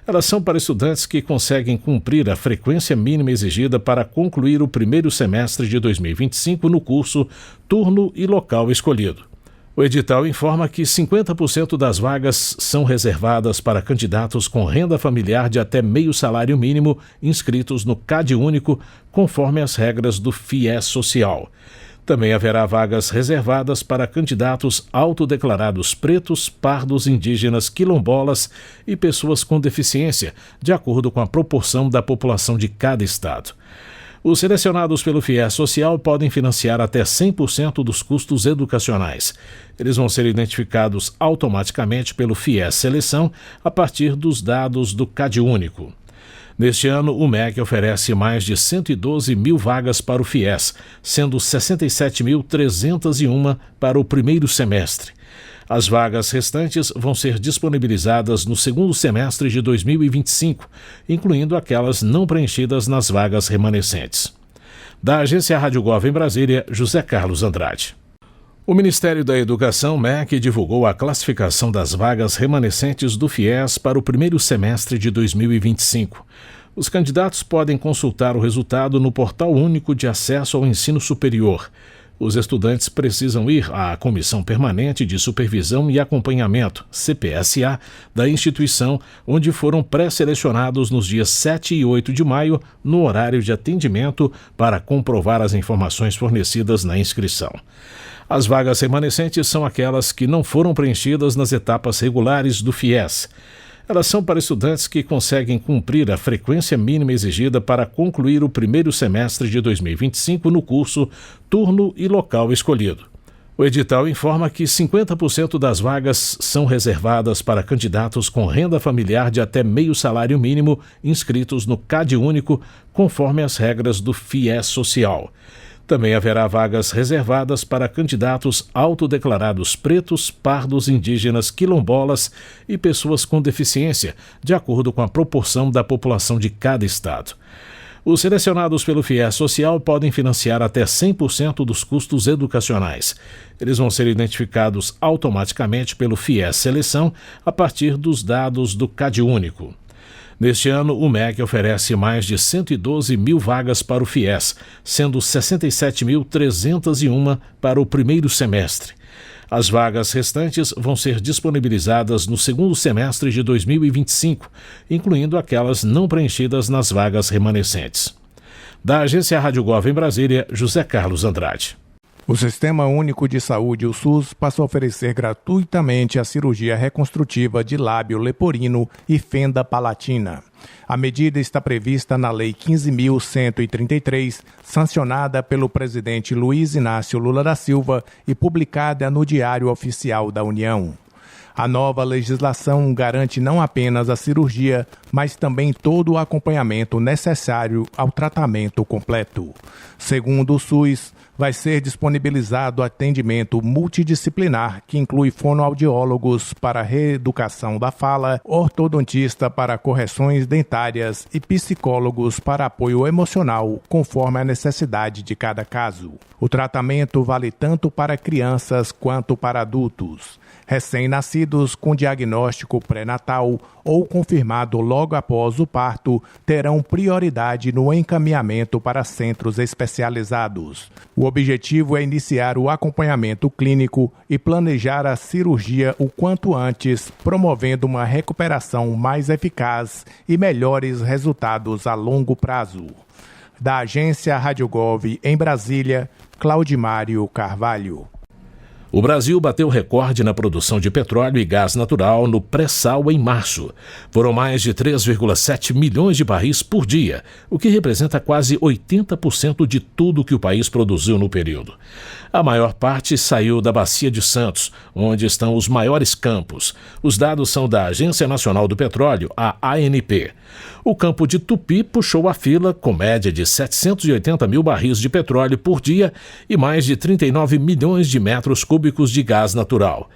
Elas são para estudantes que conseguem cumprir a frequência mínima exigida para concluir o primeiro semestre de 2025 no curso, turno e local escolhido. O edital informa que 50% das vagas são reservadas para candidatos com renda familiar de até meio salário mínimo inscritos no CadÚnico, conforme as regras do FIES Social. Também haverá vagas reservadas para candidatos autodeclarados pretos, pardos, indígenas, quilombolas e pessoas com deficiência, de acordo com a proporção da população de cada estado. Os selecionados pelo FIES Social podem financiar até 100% dos custos educacionais. Eles vão ser identificados automaticamente pelo FIES Seleção a partir dos dados do CadÚnico. Neste ano, o MEC oferece mais de 112 mil vagas para o FIES, sendo 67.301 para o primeiro semestre. As vagas restantes vão ser disponibilizadas no segundo semestre de 2025, incluindo aquelas não preenchidas nas vagas remanescentes. Da Agência Rádio Gov em Brasília, José Carlos Andrade. O Ministério da Educação, MEC, divulgou a classificação das vagas remanescentes do FIES para o primeiro semestre de 2025. Os candidatos podem consultar o resultado no Portal Único de Acesso ao Ensino Superior. Os estudantes precisam ir à Comissão Permanente de Supervisão e Acompanhamento, CPSA, da instituição, onde foram pré-selecionados nos dias 7 e 8 de maio, no horário de atendimento, para comprovar as informações fornecidas na inscrição. As vagas remanescentes são aquelas que não foram preenchidas nas etapas regulares do FIES. Elas são para estudantes que conseguem cumprir a frequência mínima exigida para concluir o primeiro semestre de 2025 no curso, turno e local escolhido. O edital informa que 50% das vagas são reservadas para candidatos com renda familiar de até meio salário mínimo inscritos no CadÚnico, conforme as regras do FIES Social. Também haverá vagas reservadas para candidatos autodeclarados pretos, pardos, indígenas, quilombolas e pessoas com deficiência, de acordo com a proporção da população de cada estado. Os selecionados pelo FIES Social podem financiar até 100% dos custos educacionais. Eles vão ser identificados automaticamente pelo FIES Seleção a partir dos dados do CadÚnico. Neste ano, o MEC oferece mais de 112 mil vagas para o FIES, sendo 67.301 para o primeiro semestre. As vagas restantes vão ser disponibilizadas no segundo semestre de 2025, incluindo aquelas não preenchidas nas vagas remanescentes. Da Agência Rádio Gov em Brasília, José Carlos Andrade. O Sistema Único de Saúde, o SUS, passou a oferecer gratuitamente a cirurgia reconstrutiva de lábio leporino e fenda palatina. A medida está prevista na Lei 15.133, sancionada pelo presidente Luiz Inácio Lula da Silva e publicada no Diário Oficial da União. A nova legislação garante não apenas a cirurgia, mas também todo o acompanhamento necessário ao tratamento completo. Segundo o SUS, vai ser disponibilizado atendimento multidisciplinar, que inclui fonoaudiólogos para reeducação da fala, ortodontista para correções dentárias e psicólogos para apoio emocional, conforme a necessidade de cada caso. O tratamento vale tanto para crianças quanto para adultos. Recém-nascidos com diagnóstico pré-natal ou confirmado logo após o parto terão prioridade no encaminhamento para centros especializados. O objetivo é iniciar o acompanhamento clínico e planejar a cirurgia o quanto antes, promovendo uma recuperação mais eficaz e melhores resultados a longo prazo. Da Agência Rádio Gov em Brasília, Claudimário Carvalho. O Brasil bateu recorde na produção de petróleo e gás natural no pré-sal em março. Foram mais de 3,7 milhões de barris por dia, o que representa quase 80% de tudo que o país produziu no período. A maior parte saiu da Bacia de Santos, onde estão os maiores campos. Os dados são da Agência Nacional do Petróleo, a ANP. O campo de Tupi puxou a fila, com média de 780 mil barris de petróleo por dia e mais de 39 milhões de metros cúbicos de gás natural.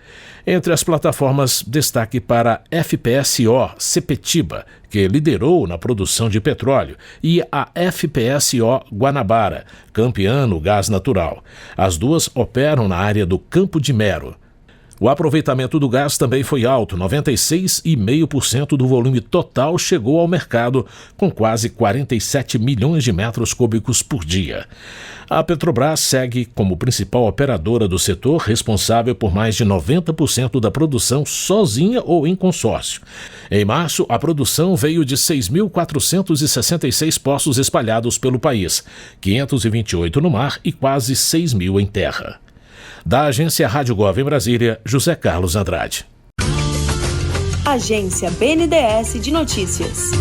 Entre as plataformas, destaque para a FPSO Sepetiba, que liderou na produção de petróleo, e a FPSO Guanabara, campeã no gás natural. As duas operam na área do Campo de Mero. O aproveitamento do gás também foi alto, 96,5% do volume total chegou ao mercado, com quase 47 milhões de metros cúbicos por dia. A Petrobras segue como principal operadora do setor, responsável por mais de 90% da produção sozinha ou em consórcio. Em março, a produção veio de 6.466 poços espalhados pelo país, 528 no mar e quase 6 mil em terra. Da agência Rádio Gov em Brasília, José Carlos Andrade. Agência BNDES de Notícias.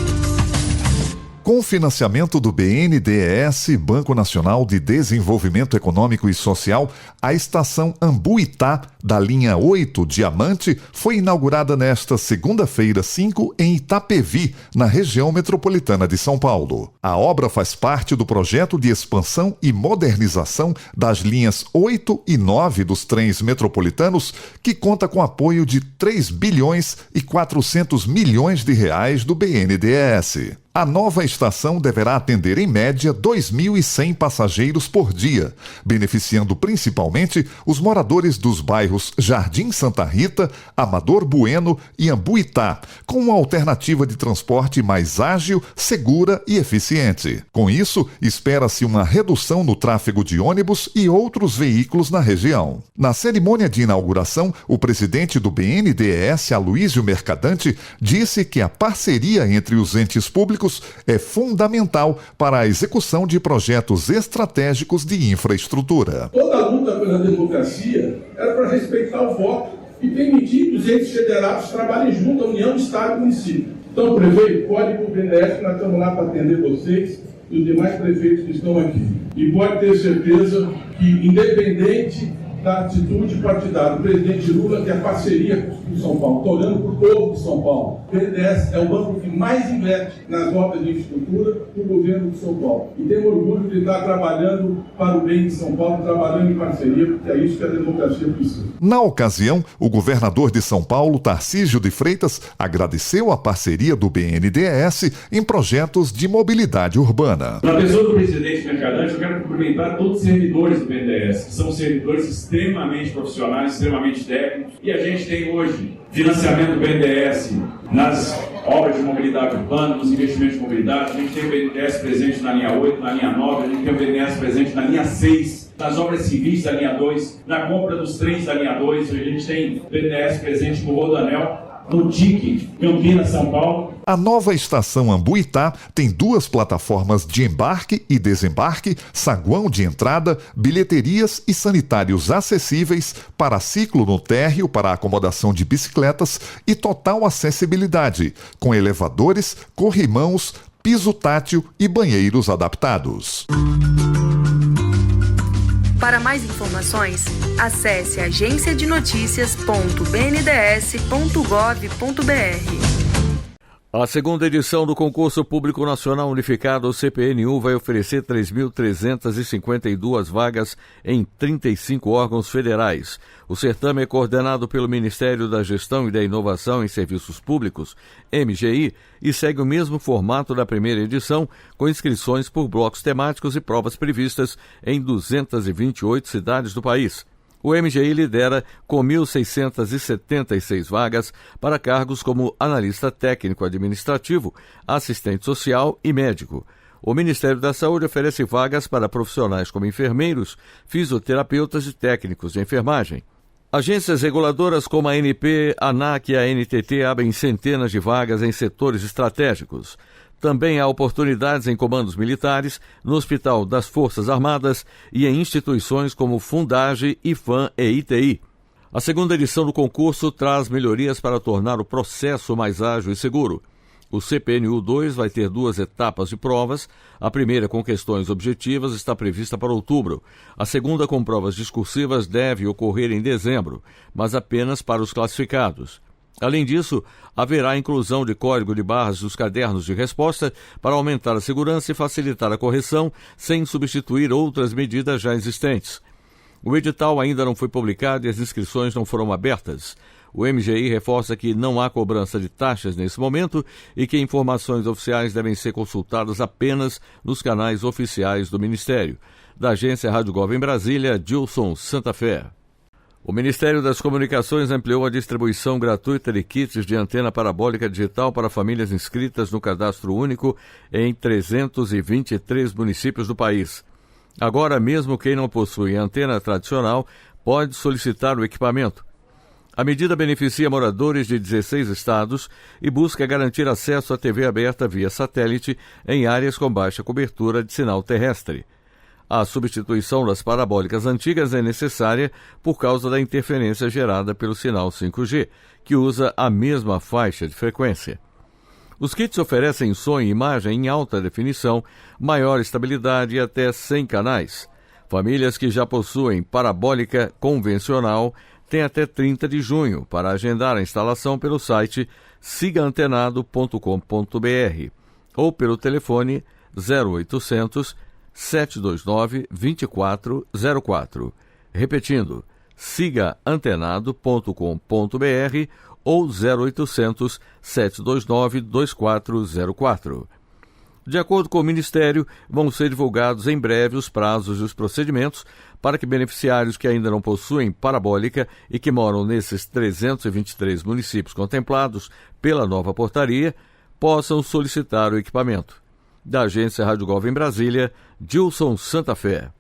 Com financiamento do BNDES, Banco Nacional de Desenvolvimento Econômico e Social, a estação Ambuitá, da linha 8 Diamante, foi inaugurada nesta segunda-feira 5 em Itapevi, na região metropolitana de São Paulo. A obra faz parte do projeto de expansão e modernização das linhas 8 e 9 dos trens metropolitanos, que conta com apoio de 3 bilhões e 400 milhões de reais do BNDES. A nova estação deverá atender em média 2.100 passageiros por dia, beneficiando principalmente os moradores dos bairros Jardim Santa Rita, Amador Bueno e Ambuitá, com uma alternativa de transporte mais ágil, segura e eficiente. Com isso, espera-se uma redução no tráfego de ônibus e outros veículos na região. Na cerimônia de inauguração, o presidente do BNDES, Aloísio Mercadante, disse que a parceria entre os entes públicos é fundamental para a execução de projetos estratégicos de infraestrutura. Toda a luta pela democracia era para respeitar o voto e permitir que os entes federados trabalhem junto à União, Estado e Município. Então, prefeito, pode ir para o BNDES, nós estamos lá para atender vocês e os demais prefeitos que estão aqui. E pode ter certeza que, independente da atitude partidária do presidente Lula, que é a parceria com São Paulo, estou olhando para o povo de São Paulo. O BNDES é o banco que mais investe nas obras de infraestrutura do governo de São Paulo. E tenho orgulho de estar trabalhando para o bem de São Paulo, trabalhando em parceria, porque é isso que a democracia precisa. Na ocasião, o governador de São Paulo, Tarcísio de Freitas, agradeceu a parceria do BNDES em projetos de mobilidade urbana. Na pessoa do presidente Mercadante, eu quero cumprimentar todos os servidores do BNDES, que são servidores extremamente profissionais, extremamente técnicos, e a gente tem hoje financiamento do BNDES nas obras de mobilidade urbana, nos investimentos de mobilidade. A gente tem o BNDES presente na linha 8, na linha 9, a gente tem o BNDES presente na linha 6, nas obras civis da linha 2, na compra dos trens da linha 2, a gente tem o BNDES presente no Rodoanel, no TIC, Campinas, São Paulo. A nova estação Ambuitá tem 2 plataformas de embarque e desembarque, saguão de entrada, bilheterias e sanitários acessíveis, paraciclo no térreo para acomodação de bicicletas e total acessibilidade, com elevadores, corrimãos, piso tátil e banheiros adaptados. Para mais informações, acesse agenciadenoticias.bnds.gov.br. A segunda edição do Concurso Público Nacional Unificado, CPNU, vai oferecer 3.352 vagas em 35 órgãos federais. O certame é coordenado pelo Ministério da Gestão e da Inovação em Serviços Públicos, MGI, e segue o mesmo formato da primeira edição, com inscrições por blocos temáticos e provas previstas em 228 cidades do país. O MGI lidera com 1.676 vagas para cargos como analista técnico-administrativo, assistente social e médico. O Ministério da Saúde oferece vagas para profissionais como enfermeiros, fisioterapeutas e técnicos de enfermagem. Agências reguladoras como a ANP, a ANAC e a NTT abrem centenas de vagas em setores estratégicos. Também há oportunidades em comandos militares, no Hospital das Forças Armadas e em instituições como Fundage, IFAM e ITI. A segunda edição do concurso traz melhorias para tornar o processo mais ágil e seguro. O CPNU 2 vai ter 2 etapas de provas. A primeira, com questões objetivas, está prevista para outubro. A segunda, com provas discursivas, deve ocorrer em dezembro, mas apenas para os classificados. Além disso, haverá inclusão de código de barras dos cadernos de resposta para aumentar a segurança e facilitar a correção, sem substituir outras medidas já existentes. O edital ainda não foi publicado e as inscrições não foram abertas. O MGI reforça que não há cobrança de taxas nesse momento e que informações oficiais devem ser consultadas apenas nos canais oficiais do Ministério. Da agência Rádio Gov em Brasília, Dilson Santa Fé. O Ministério das Comunicações ampliou a distribuição gratuita de kits de antena parabólica digital para famílias inscritas no Cadastro Único em 323 municípios do país. Agora, mesmo quem não possui antena tradicional pode solicitar o equipamento. A medida beneficia moradores de 16 estados e busca garantir acesso à TV aberta via satélite em áreas com baixa cobertura de sinal terrestre. A substituição das parabólicas antigas é necessária por causa da interferência gerada pelo sinal 5G, que usa a mesma faixa de frequência. Os kits oferecem som e imagem em alta definição, maior estabilidade e até 100 canais. Famílias que já possuem parabólica convencional têm até 30 de junho para agendar a instalação pelo site sigaantenado.com.br ou pelo telefone 0800 729 2404. Repetindo, sigaantenado.com.br ou 0800 729 2404. De acordo com o Ministério, vão ser divulgados em breve os prazos e os procedimentos para que beneficiários que ainda não possuem parabólica e que moram nesses 323 municípios contemplados pela nova portaria possam solicitar o equipamento. Da agência Rádio Gov em Brasília, Dilson Santa Fé.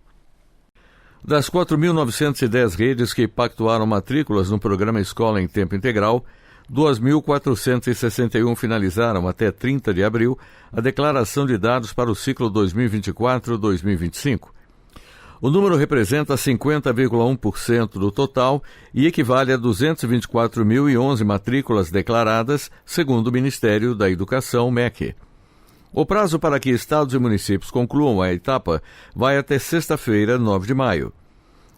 Das 4.910 redes que pactuaram matrículas no programa Escola em Tempo Integral, 2.461 finalizaram até 30 de abril a declaração de dados para o ciclo 2024-2025. O número representa 50,1% do total e equivale a 224.011 matrículas declaradas, segundo o Ministério da Educação, MEC. O prazo para que estados e municípios concluam a etapa vai até sexta-feira, 9 de maio.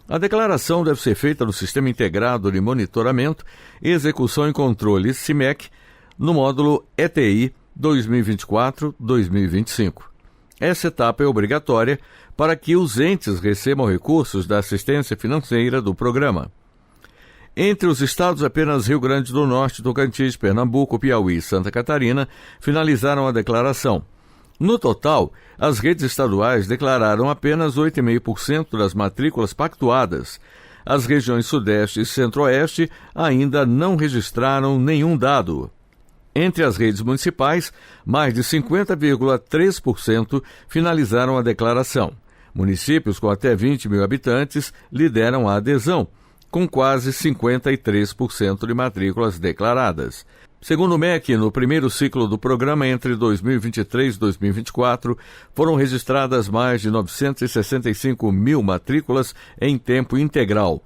A declaração deve ser feita no Sistema Integrado de Monitoramento, Execução e Controle, CIMEC, no módulo ETI 2024-2025. Essa etapa é obrigatória para que os entes recebam recursos da assistência financeira do programa. Entre os estados, apenas Rio Grande do Norte, Tocantins, Pernambuco, Piauí e Santa Catarina finalizaram a declaração. No total, as redes estaduais declararam apenas 8,5% das matrículas pactuadas. As regiões Sudeste e Centro-Oeste ainda não registraram nenhum dado. Entre as redes municipais, mais de 50,3% finalizaram a declaração. Municípios com até 20 mil habitantes lideram a adesão, com quase 53% de matrículas declaradas. Segundo o MEC, no primeiro ciclo do programa entre 2023 e 2024, foram registradas mais de 965 mil matrículas em tempo integral.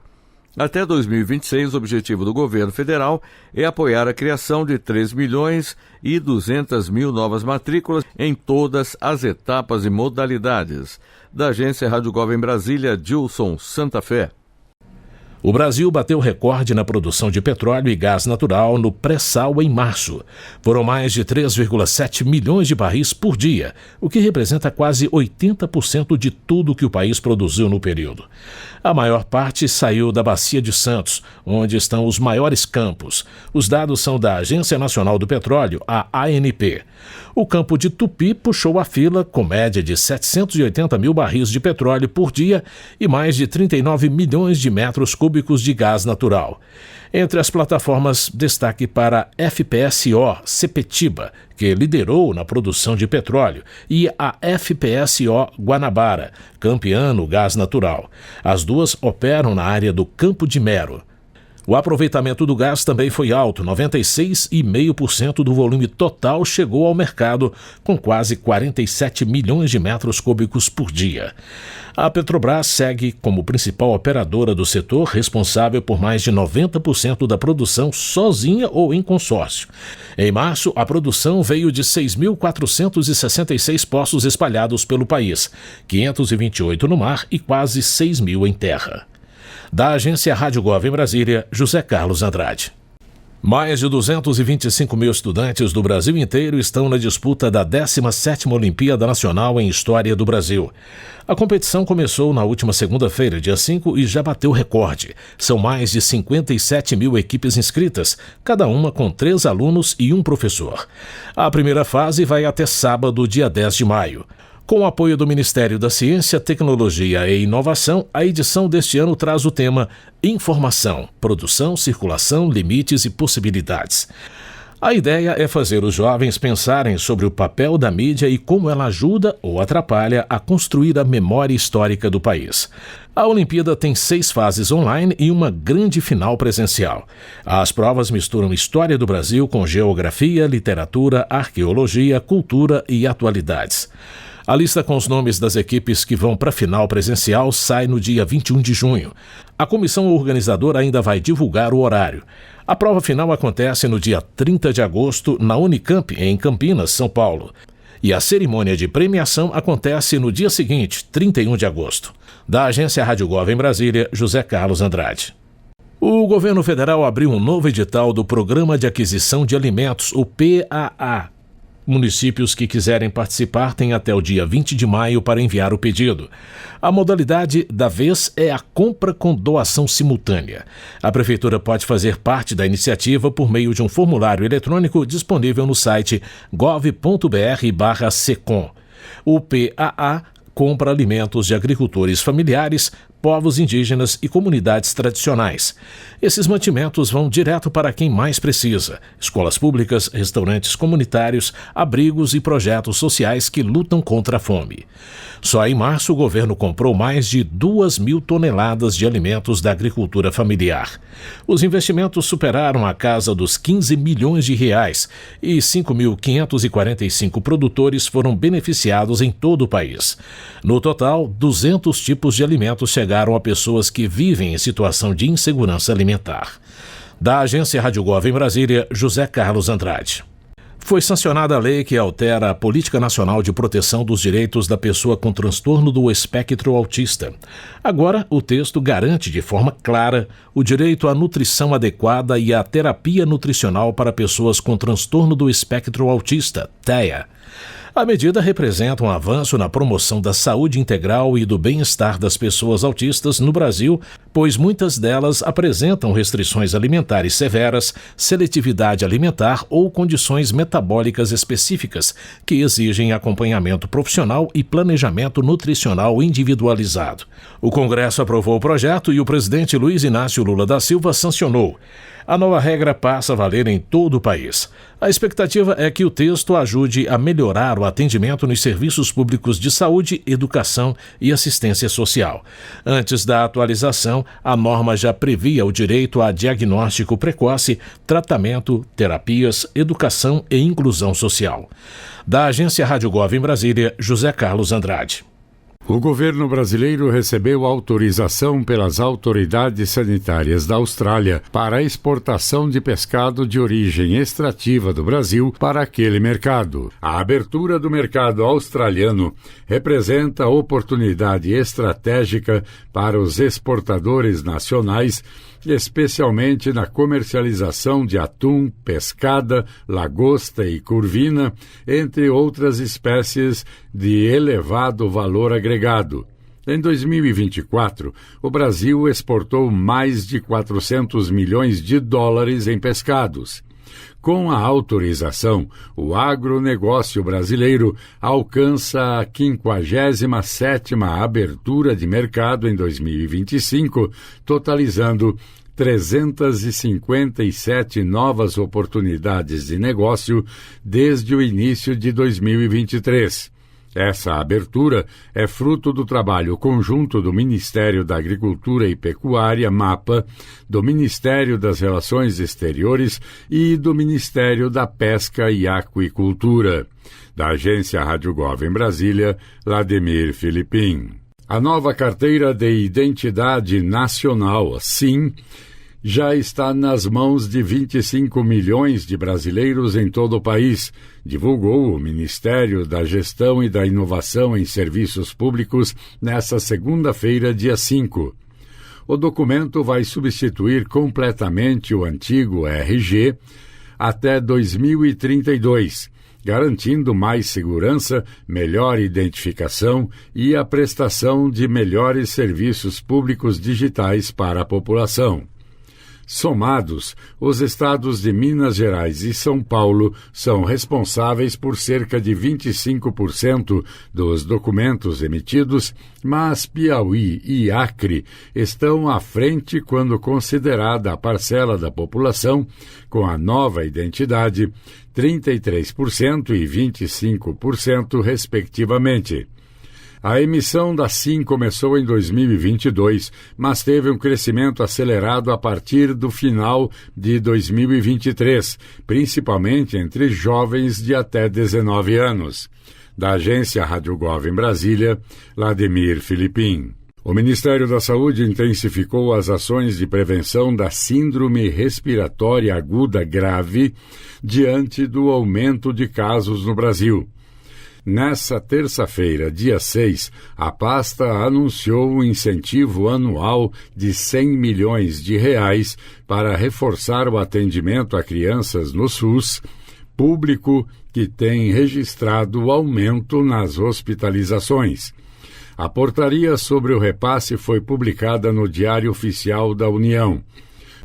Até 2026, o objetivo do governo federal é apoiar a criação de 3.200.000 novas matrículas em todas as etapas e modalidades. Da agência Rádio Gov em Brasília, Dilson Santa Fé. O Brasil bateu recorde na produção de petróleo e gás natural no pré-sal em março. Foram mais de 3,7 milhões de barris por dia, o que representa quase 80% de tudo que o país produziu no período. A maior parte saiu da Bacia de Santos, onde estão os maiores campos. Os dados são da Agência Nacional do Petróleo, a ANP. O campo de Tupi puxou a fila, com média de 780 mil barris de petróleo por dia e mais de 39 milhões de metros cúbicos de gás natural. Entre as plataformas, destaque para a FPSO Sepetiba, que liderou na produção de petróleo, e a FPSO Guanabara, campeã no gás natural. As duas operam na área do Campo de Mero. O aproveitamento do gás também foi alto, 96,5% do volume total chegou ao mercado, com quase 47 milhões de metros cúbicos por dia. A Petrobras segue como principal operadora do setor, responsável por mais de 90% da produção sozinha ou em consórcio. Em março, a produção veio de 6.466 poços espalhados pelo país, 528 no mar e quase 6.000 em terra. Da agência Rádio Gov em Brasília, José Carlos Andrade. Mais de 225 mil estudantes do Brasil inteiro estão na disputa da 17ª Olimpíada Nacional em História do Brasil. A competição começou na última segunda-feira, dia 5, e já bateu recorde. São mais de 57 mil equipes inscritas, cada uma com 3 alunos e um professor. A primeira fase vai até sábado, dia 10 de maio. Com o apoio do Ministério da Ciência, Tecnologia e Inovação, a edição deste ano traz o tema Informação, Produção, Circulação, Limites e Possibilidades. A ideia é fazer os jovens pensarem sobre o papel da mídia e como ela ajuda ou atrapalha a construir a memória histórica do país. A Olimpíada tem 6 fases online e uma grande final presencial. As provas misturam história do Brasil com geografia, literatura, arqueologia, cultura e atualidades. A lista com os nomes das equipes que vão para a final presencial sai no dia 21 de junho. A comissão organizadora ainda vai divulgar o horário. A prova final acontece no dia 30 de agosto na Unicamp, em Campinas, São Paulo. E a cerimônia de premiação acontece no dia seguinte, 31 de agosto. Da agência Rádio Gov em Brasília, José Carlos Andrade. O governo federal abriu um novo edital do Programa de Aquisição de Alimentos, o PAA. Municípios que quiserem participar têm até o dia 20 de maio para enviar o pedido. A modalidade da vez é a compra com doação simultânea. A Prefeitura pode fazer parte da iniciativa por meio de um formulário eletrônico disponível no site gov.br/secom. O PAA compra alimentos de agricultores familiares, povos indígenas e comunidades tradicionais. Esses mantimentos vão direto para quem mais precisa: escolas públicas, restaurantes comunitários, abrigos e projetos sociais que lutam contra a fome. Só em março o governo comprou mais de 2.000 toneladas de alimentos da agricultura familiar. Os investimentos superaram a casa dos 15 milhões de reais e 5.545 produtores foram beneficiados em todo o país. No total, 200 tipos de alimentos chegaram a pessoas que vivem em situação de insegurança alimentar. Da agência Rádio Gov em Brasília, José Carlos Andrade. Foi sancionada a lei que altera a Política Nacional de Proteção dos Direitos da Pessoa com Transtorno do Espectro Autista. Agora, o texto garante de forma clara o direito à nutrição adequada e à terapia nutricional para pessoas com transtorno do espectro autista, TEA. A medida representa um avanço na promoção da saúde integral e do bem-estar das pessoas autistas no Brasil, pois muitas delas apresentam restrições alimentares severas, seletividade alimentar ou condições metabólicas específicas que exigem acompanhamento profissional e planejamento nutricional individualizado. O Congresso aprovou o projeto e o presidente Luiz Inácio Lula da Silva sancionou. A nova regra passa a valer em todo o país. A expectativa é que o texto ajude a melhorar o atendimento nos serviços públicos de saúde, educação e assistência social. Antes da atualização, a norma já previa o direito a diagnóstico precoce, tratamento, terapias, educação e inclusão social. Da agência Rádio Gov em Brasília, José Carlos Andrade. O governo brasileiro recebeu autorização pelas autoridades sanitárias da Austrália para a exportação de pescado de origem extrativa do Brasil para aquele mercado. A abertura do mercado australiano representa oportunidade estratégica para os exportadores nacionais, especialmente na comercialização de atum, pescada, lagosta e curvina, entre outras espécies de elevado valor agregado. Em 2024, o Brasil exportou mais de 400 milhões de dólares em pescados. Com a autorização, o agronegócio brasileiro alcança a 57ª abertura de mercado em 2025, totalizando 357 novas oportunidades de negócio desde o início de 2023. Essa abertura é fruto do trabalho conjunto do Ministério da Agricultura e Pecuária, MAPA, do Ministério das Relações Exteriores e do Ministério da Pesca e Aquicultura. Da agência Rádio Gov em Brasília, Vladimir Filipim. A nova Carteira de Identidade Nacional, SIM, já está nas mãos de 25 milhões de brasileiros em todo o país, divulgou o Ministério da Gestão e da Inovação em Serviços Públicos nesta segunda-feira, dia 5. O documento vai substituir completamente o antigo RG até 2032, garantindo mais segurança, melhor identificação e a prestação de melhores serviços públicos digitais para a população. Somados, os estados de Minas Gerais e São Paulo são responsáveis por cerca de 25% dos documentos emitidos, mas Piauí e Acre estão à frente quando considerada a parcela da população com a nova identidade, 33% e 25%, respectivamente. A emissão da SIM começou em 2022, mas teve um crescimento acelerado a partir do final de 2023, principalmente entre jovens de até 19 anos. Da agência Rádio Gov em Brasília, Vladimir Filipim. O Ministério da Saúde intensificou as ações de prevenção da síndrome respiratória aguda grave diante do aumento de casos no Brasil. Nessa terça-feira, dia 6, a pasta anunciou um incentivo anual de R$100 milhões para reforçar o atendimento a crianças no SUS, público que tem registrado aumento nas hospitalizações. A portaria sobre o repasse foi publicada no Diário Oficial da União.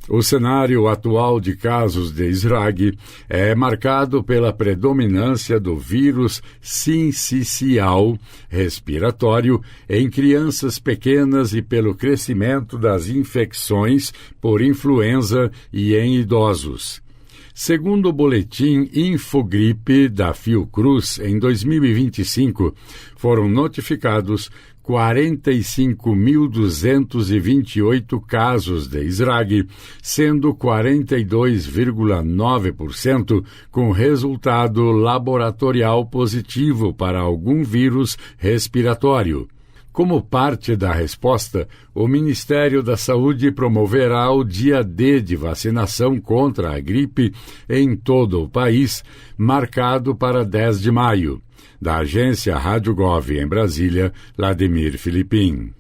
O cenário atual de casos de SRAG é marcado pela predominância do vírus sincicial respiratório em crianças pequenas e pelo crescimento das infecções por influenza e em idosos. Segundo o boletim Infogripe da Fiocruz, em 2025 foram notificados 45.228 casos de SRAG, sendo 42,9% com resultado laboratorial positivo para algum vírus respiratório. Como parte da resposta, o Ministério da Saúde promoverá o Dia D de vacinação contra a gripe em todo o país, marcado para 10 de maio. Da agência Rádio Gov em Brasília, Vladimir Filipim.